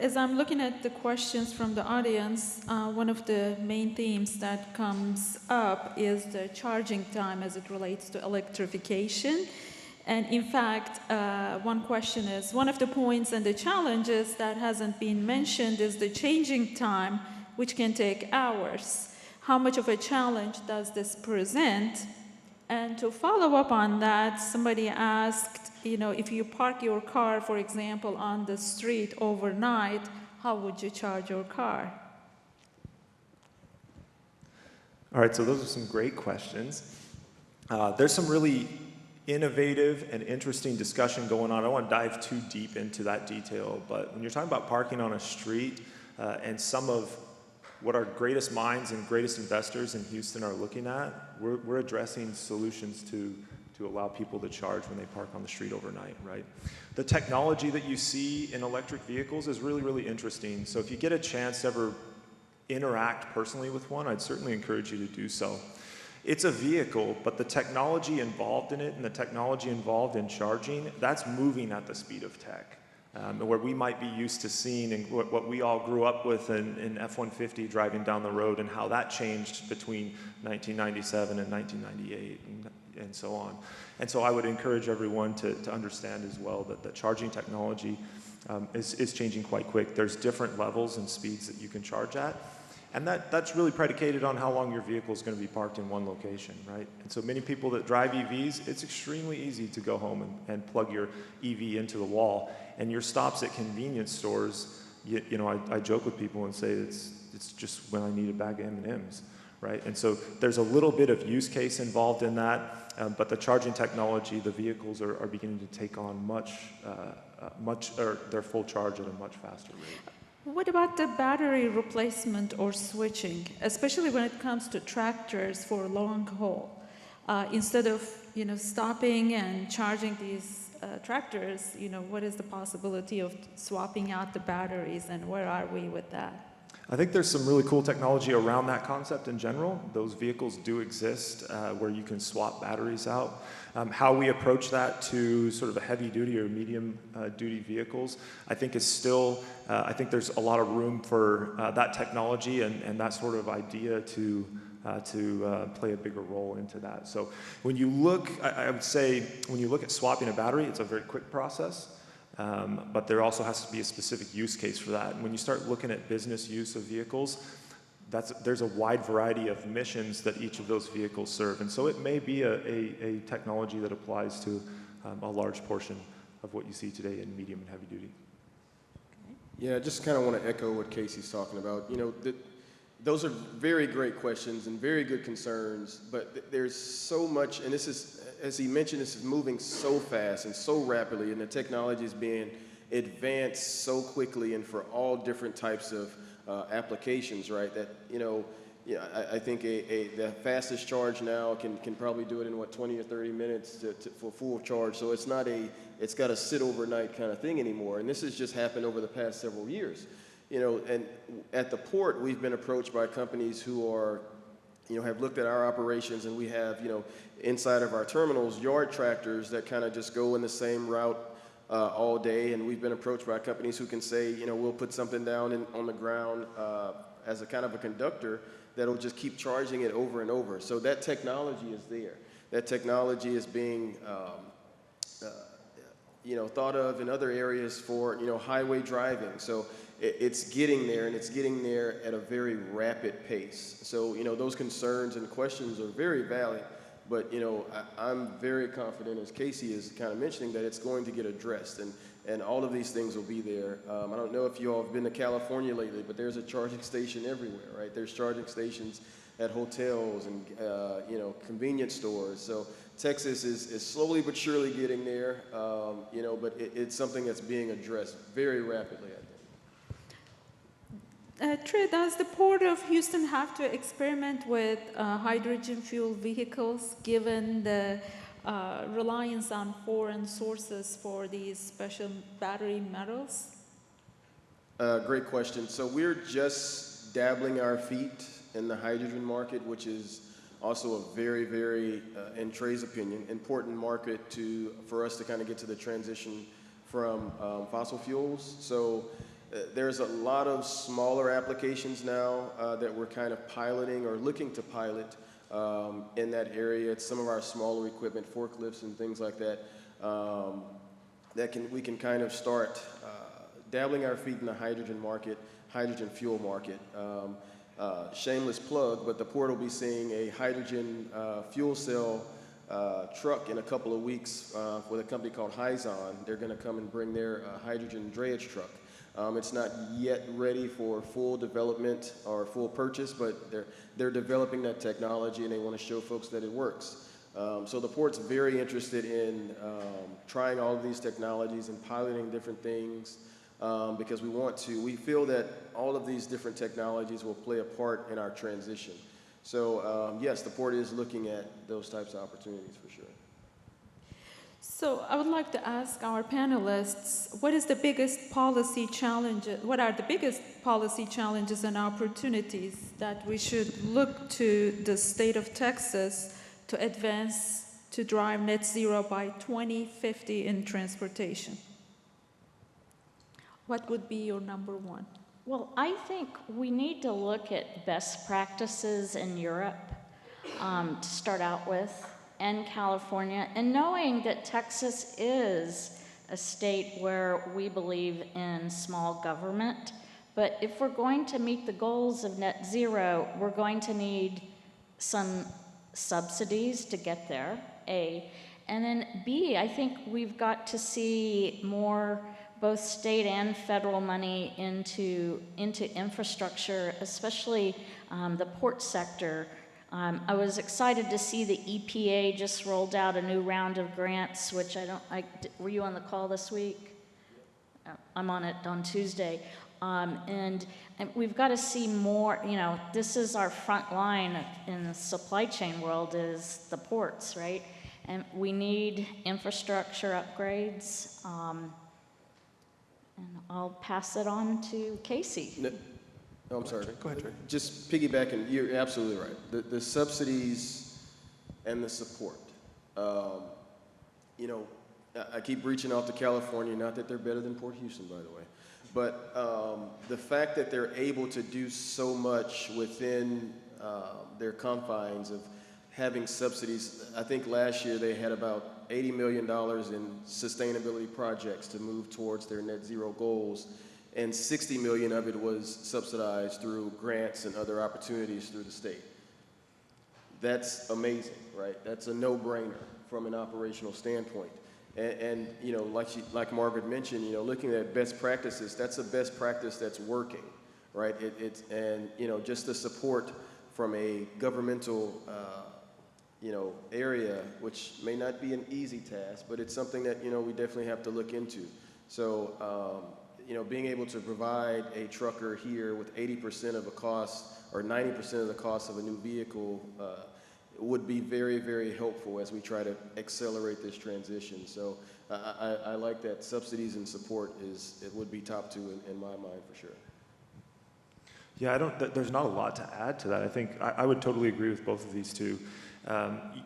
As I'm looking at the questions from the audience, one of the main themes that comes up is the charging time as it relates to electrification. And in fact, one question is, one of the points and the challenges that hasn't been mentioned is the changing time, which can take hours. How much of a challenge does this present? And to follow up on that, somebody asked, if you park your car, for example, on the street overnight, how would you charge your car? All right, so those are some great questions. There's some really innovative and interesting discussion going on. I don't want to dive too deep into that detail, but when you're talking about parking on a street and some of what our greatest minds and greatest investors in Houston are looking at, we're addressing solutions to allow people to charge when they park on the street overnight, right? The technology that you see in electric vehicles is really, really interesting. So if you get a chance to ever interact personally with one, I'd certainly encourage you to do so. It's a vehicle, but the technology involved in it and the technology involved in charging, that's moving at the speed of tech. Where we might be used to seeing and what we all grew up with in F-150 driving down the road and how that changed between 1997 and 1998 and so on. And so I would encourage everyone to understand as well that the charging technology is changing quite quick. There's different levels and speeds that you can charge at. And that's really predicated on how long your vehicle is going to be parked in one location, right? And so many people that drive EVs, it's extremely easy to go home and plug your EV into the wall. And your stops at convenience stores, I joke with people and say it's just when I need a bag of M&Ms, right? And so there's a little bit of use case involved in that, but the charging technology, the vehicles are beginning to take on their full charge at a much faster rate. What about the battery replacement or switching, especially when it comes to tractors for long haul? Instead of stopping and charging these tractors, what is the possibility of swapping out the batteries, and where are we with that? I think there's some really cool technology around that concept in general. Those vehicles do exist where you can swap batteries out. How we approach that to sort of a heavy duty or medium duty vehicles, I think is still, I think there's a lot of room for that technology and that sort of idea to play a bigger role into that. So when you look, I would say, when you look at swapping a battery, it's a very quick process. But there also has to be a specific use case for that. And when you start looking at business use of vehicles, there's a wide variety of missions that each of those vehicles serve. And so it may be a technology that applies to a large portion of what you see today in medium and heavy duty. Yeah, I just kind of want to echo what Casey's talking about. You know, those are very great questions and very good concerns, but there's so much, and this is, as he mentioned, this is moving so fast and so rapidly, and the technology is being advanced so quickly and for all different types of applications, right? That, you know, I think the fastest charge now can probably do it in, what, 20 or 30 minutes for full charge. So it's not it's got to sit overnight kind of thing anymore. And this has just happened over the past several years. You know, and at the port, we've been approached by companies who are, you know, have looked at our operations, and we have, you know, inside of our terminals, yard tractors that kind of just go in the same route all day. And we've been approached by companies who can say, you know, we'll put something down on the ground as a kind of a conductor that'll just keep charging it over and over. So that technology is there. That technology is being, you know, thought of in other areas for, you know, highway driving. So it's getting there, and it's getting there at a very rapid pace. So, you know, those concerns and questions are very valid, but, you know, I'm very confident, as Casey is kind of mentioning, that it's going to get addressed, and all of these things will be there. I don't know if you all have been to California lately, but there's a charging station everywhere, right? There's charging stations at hotels and, you know, convenience stores. So Texas is slowly but surely getting there, you know, but it's something that's being addressed very rapidly, I think. Trey, does the Port of Houston have to experiment with hydrogen fuel vehicles given the reliance on foreign sources for these special battery metals? Great question. So we're just dabbling our feet in the hydrogen market, which is also a very, very, in Trey's opinion, important market for us to kind of get to the transition from fossil fuels. So there's a lot of smaller applications now that we're kind of piloting or looking to pilot in that area. It's some of our smaller equipment, forklifts and things like that, we can kind of start dabbling our feet in the hydrogen market, hydrogen fuel market. Shameless plug, but the port will be seeing a hydrogen fuel cell truck in a couple of weeks with a company called Hyzon. They're going to come and bring their hydrogen drayage truck. It's not yet ready for full development or full purchase, but they're developing that technology, and they want to show folks that it works. So the port's very interested in trying all of these technologies and piloting different things because we feel that all of these different technologies will play a part in our transition. So yes, the port is looking at those types of opportunities for sure. So I would like to ask our panelists, what are the biggest policy challenges and opportunities that we should look to the state of Texas to advance to drive net zero by 2050 in transportation? What would be your number one? Well, I think we need to look at best practices in Europe to start out with, and California, and knowing that Texas is a state where we believe in small government, but if we're going to meet the goals of net zero, we're going to need some subsidies to get there, A. And then B, I think we've got to see more both state and federal money into infrastructure, especially the port sector. I was excited to see the EPA just rolled out a new round of grants, which were you on the call this week? I'm on it on Tuesday. And we've got to see more, you know, this is our front line in the supply chain world is the ports, right? And we need infrastructure upgrades. And I'll pass it on to Casey. Oh, I'm sorry. Go ahead, Trey. Just piggybacking, you're absolutely right. The subsidies and the support. You know, I keep reaching out to California, not that they're better than Port Houston, by the way, but the fact that they're able to do so much within their confines of having subsidies. I think last year they had about $80 million in sustainability projects to move towards their net zero goals, and 60 million of it was subsidized through grants and other opportunities through the state. That's amazing, right? That's a no-brainer from an operational standpoint. And you know, like Margaret mentioned, you know, looking at best practices, that's a best practice that's working, right? And you know, just the support from a governmental you know, area, which may not be an easy task, but it's something that, you know, we definitely have to look into. So, you know, being able to provide a trucker here with 80% of a cost or 90% of the cost of a new vehicle would be very, very helpful as we try to accelerate this transition. So I like that subsidies and support it would be top two in my mind for sure. Yeah, there's not a lot to add to that. I think I would totally agree with both of these two.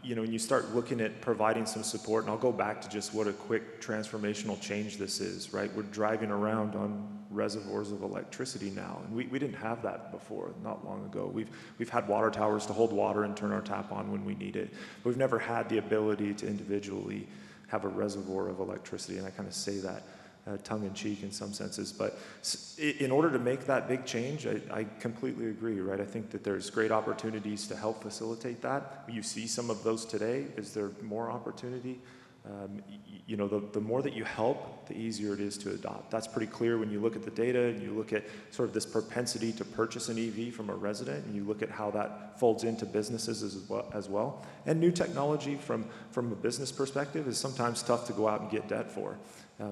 You know, when you start looking at providing some support, and I'll go back to just what a quick transformational change this is, right? We're driving around on reservoirs of electricity now, and we didn't have that before, not long ago. We've had water towers to hold water and turn our tap on when we need it. But we've never had the ability to individually have a reservoir of electricity, and I kind of say that tongue-in-cheek in some senses. But in order to make that big change, I completely agree, right? I think that there's great opportunities to help facilitate that. You see some of those today. Is there more opportunity? You know, the more that you help, the easier it is to adopt. That's pretty clear when you look at the data and you look at sort of this propensity to purchase an EV from a resident, and you look at how that folds into businesses as well. And new technology from a business perspective is sometimes tough to go out and get debt for.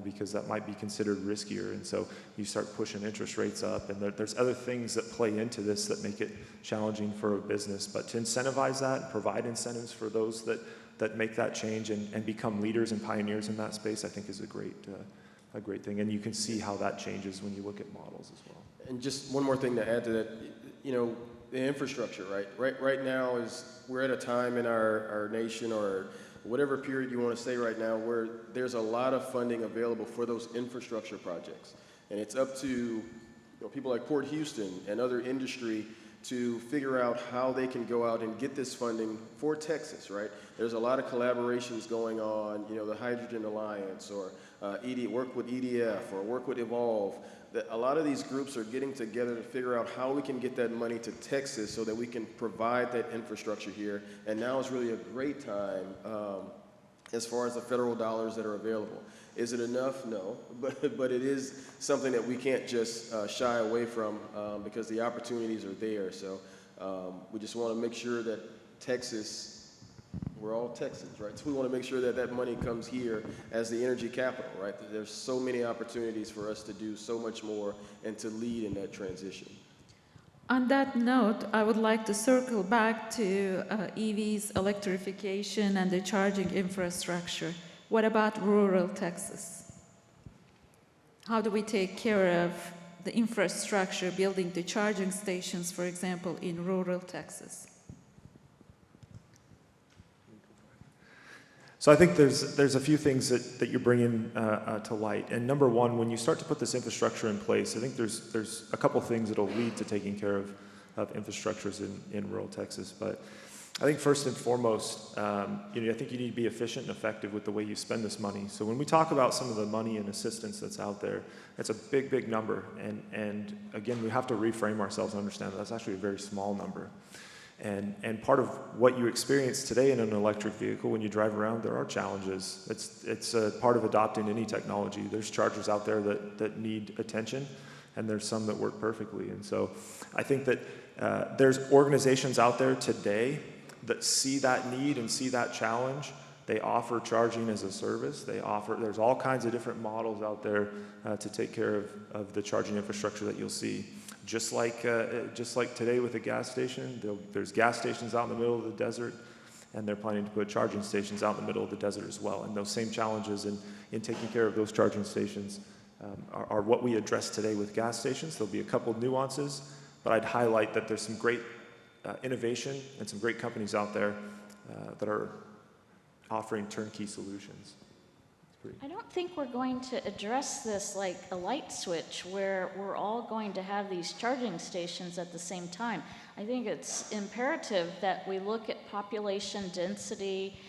Because that might be considered riskier, and so you start pushing interest rates up, and there's other things that play into this that make it challenging for a business. But to incentivize that and provide incentives for those that make that change and become leaders and pioneers in that space, I think is a great thing. And you can see how that changes when you look at models as well. And just one more thing to add to that, you know, the infrastructure, right now we're at a time in our nation, or whatever period you want to say right now, where there's a lot of funding available for those infrastructure projects. And it's up to, you know, people like Port Houston and other industry to figure out how they can go out and get this funding for Texas, right? There's a lot of collaborations going on, you know, the Hydrogen Alliance, or work with EDF, or work with Evolve. A lot of these groups are getting together to figure out how we can get that money to Texas so that we can provide that infrastructure here. And now is really a great time as far as the federal dollars that are available. Is it enough? No, but it is something that we can't just shy away from because the opportunities are there. So we just want to make sure that Texas, we're all Texans, right? So we want to make sure that that money comes here as the energy capital, right? There's so many opportunities for us to do so much more and to lead in that transition. On that note, I would like to circle back to EVs, electrification, and the charging infrastructure. What about rural Texas? How do we take care of the infrastructure, building the charging stations, for example, in rural Texas? So I think there's a few things that you're bringing to light. And number one, when you start to put this infrastructure in place, I think there's a couple things that'll lead to taking care of infrastructures in rural Texas. But I think first and foremost, you know, I think you need to be efficient and effective with the way you spend this money. So when we talk about some of the money and assistance that's out there, it's a big, big number. And again, we have to reframe ourselves and understand that that's actually a very small number. And part of what you experience today in an electric vehicle when you drive around, there are challenges. It's a part of adopting any technology. There's chargers out there that need attention, and there's some that work perfectly. And so I think that there's organizations out there today that see that need and see that challenge. They offer charging as a service. There's all kinds of different models out there to take care of the charging infrastructure that you'll see. Just like today with a gas station, there's gas stations out in the middle of the desert, and they're planning to put charging stations out in the middle of the desert as well. And those same challenges in taking care of those charging stations are what we address today with gas stations. There'll be a couple nuances, But I'd highlight that there's some great innovation and some great companies out there that are offering turnkey solutions. I don't think we're going to address this like a light switch where we're all going to have these charging stations at the same time. I think it's imperative that we look at population density,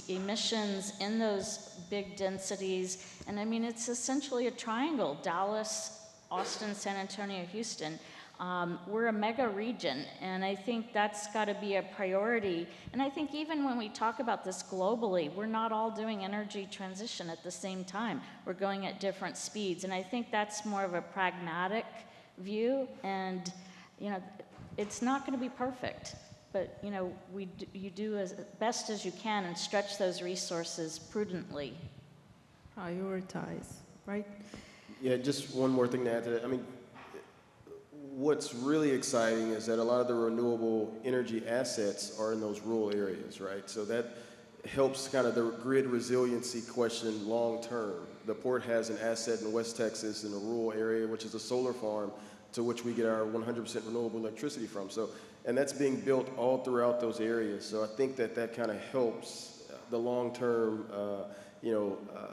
emissions in those big densities. And I mean, it's essentially a triangle: Dallas, Austin, San Antonio, Houston. We're a mega region, and I think that's got to be a priority. And I think even when we talk about this globally, we're not all doing energy transition at the same time. We're going at different speeds, and I think that's more of a pragmatic view. And you know, it's not going to be perfect, but you know, you do as best as you can and stretch those resources prudently. Prioritize, right? Yeah, just one more thing to add to that. I mean, what's really exciting is that a lot of the renewable energy assets are in those rural areas, right? So that helps kind of the grid resiliency question long term. The port has an asset in West Texas in a rural area, which is a solar farm to which we get our 100% renewable electricity from. So, and that's being built all throughout those areas. So I think that that kind of helps the long-term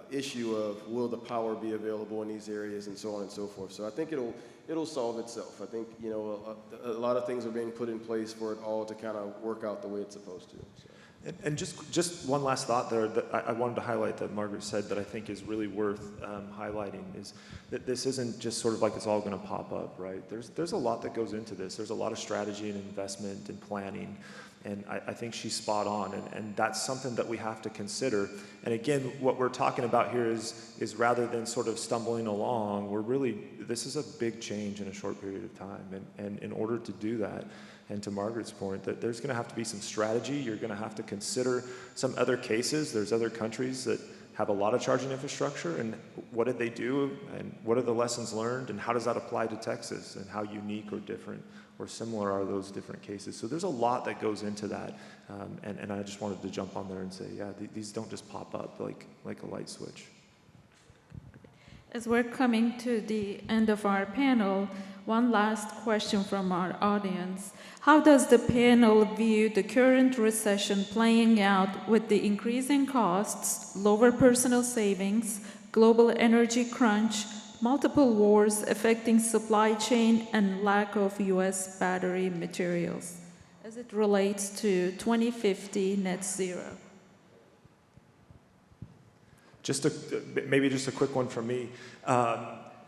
issue of will the power be available in these areas and so on and so forth. So I think it'll solve itself. I think, you know, a lot of things are being put in place for it all to kind of work out the way it's supposed to. So. And just one last thought there that I wanted to highlight that Margaret said that I think is really worth highlighting is that this isn't just sort of like it's all going to pop up, right? There's a lot that goes into this. There's a lot of strategy and investment and planning, and I think she's spot on, and that's something that we have to consider. And again, what we're talking about here is rather than sort of stumbling along, this is a big change in a short period of time, and in order to do that, and to Margaret's point, that there's going to have to be some strategy. You're going to have to consider some other cases. There's other countries that have a lot of charging infrastructure, and what did they do, and what are the lessons learned, and how does that apply to Texas, and how unique or different or similar are those different cases? So there's a lot that goes into that, and I just wanted to jump on there and say, yeah, these don't just pop up like a light switch. As we're coming to the end of our panel, one last question from our audience. How does the panel view the current recession playing out with the increasing costs, lower personal savings, global energy crunch, multiple wars affecting supply chain, and lack of U.S. battery materials as it relates to 2050 net zero? Maybe just a quick one from me.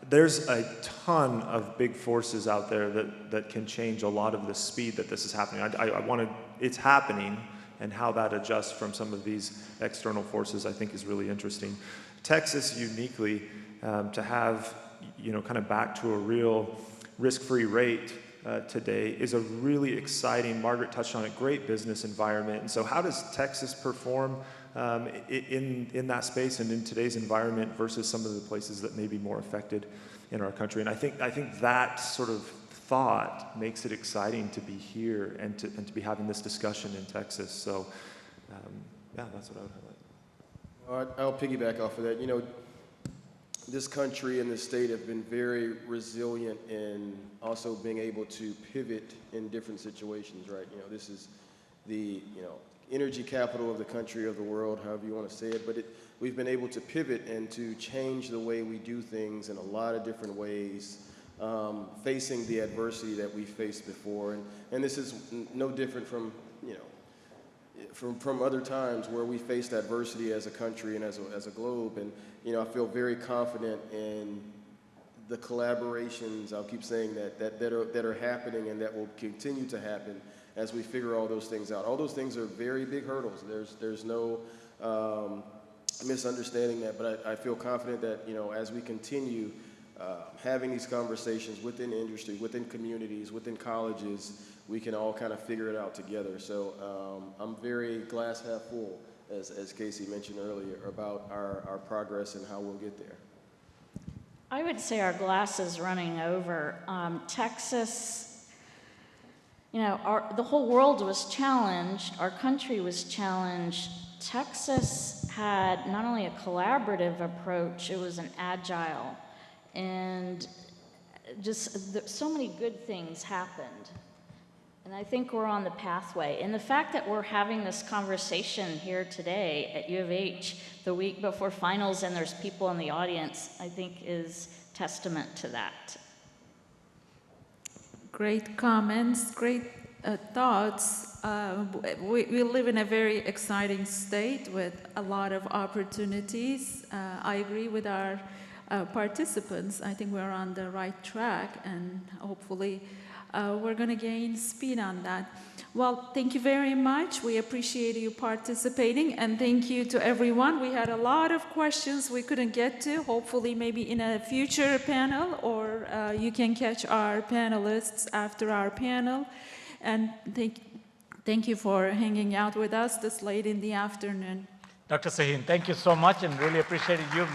There's a ton of big forces out there that can change a lot of the speed that this is happening. It's happening, and how that adjusts from some of these external forces I think is really interesting. Texas uniquely, to have, kind of back to a real risk-free rate today is a really exciting, Margaret touched on it, great business environment. And so how does Texas perform in that space and in today's environment versus some of the places that may be more affected in our country? And I think that sort of thought makes it exciting to be here and to be having this discussion in Texas. So that's what I would highlight. I'll piggyback off of that. This country and this state have been very resilient in also being able to pivot in different situations, right? This is the, energy capital of the country, of the world, however you want to say it, but we've been able to pivot and to change the way we do things in a lot of different ways, facing the adversity that we faced before. And this is no different from, from other times where we faced adversity as a country and as a globe. And, I feel very confident in the collaborations, I'll keep saying that are happening and that will continue to happen as we figure all those things out. All those things are very big hurdles. There's no misunderstanding that, but I feel confident that, as we continue having these conversations within industry, within communities, within colleges, we can all kind of figure it out together. So I'm very glass half full, as Casey mentioned earlier, about our progress and how we'll get there. I would say our glass is running over. Texas, the whole world was challenged, our country was challenged. Texas had not only a collaborative approach, it was an agile. And so many good things happened. And I think we're on the pathway. And the fact that we're having this conversation here today at U of H the week before finals and there's people in the audience, I think is testament to that. Great comments, great thoughts. We live in a very exciting state with a lot of opportunities. I agree with our participants. I think we're on the right track, and hopefully we're going to gain speed on that. Well, thank you very much. We appreciate you participating, and thank you to everyone. We had a lot of questions we couldn't get to. Hopefully, maybe in a future panel, or you can catch our panelists after our panel. And thank you for hanging out with us this late in the afternoon. Dr. Sahin, thank you so much, and really appreciated you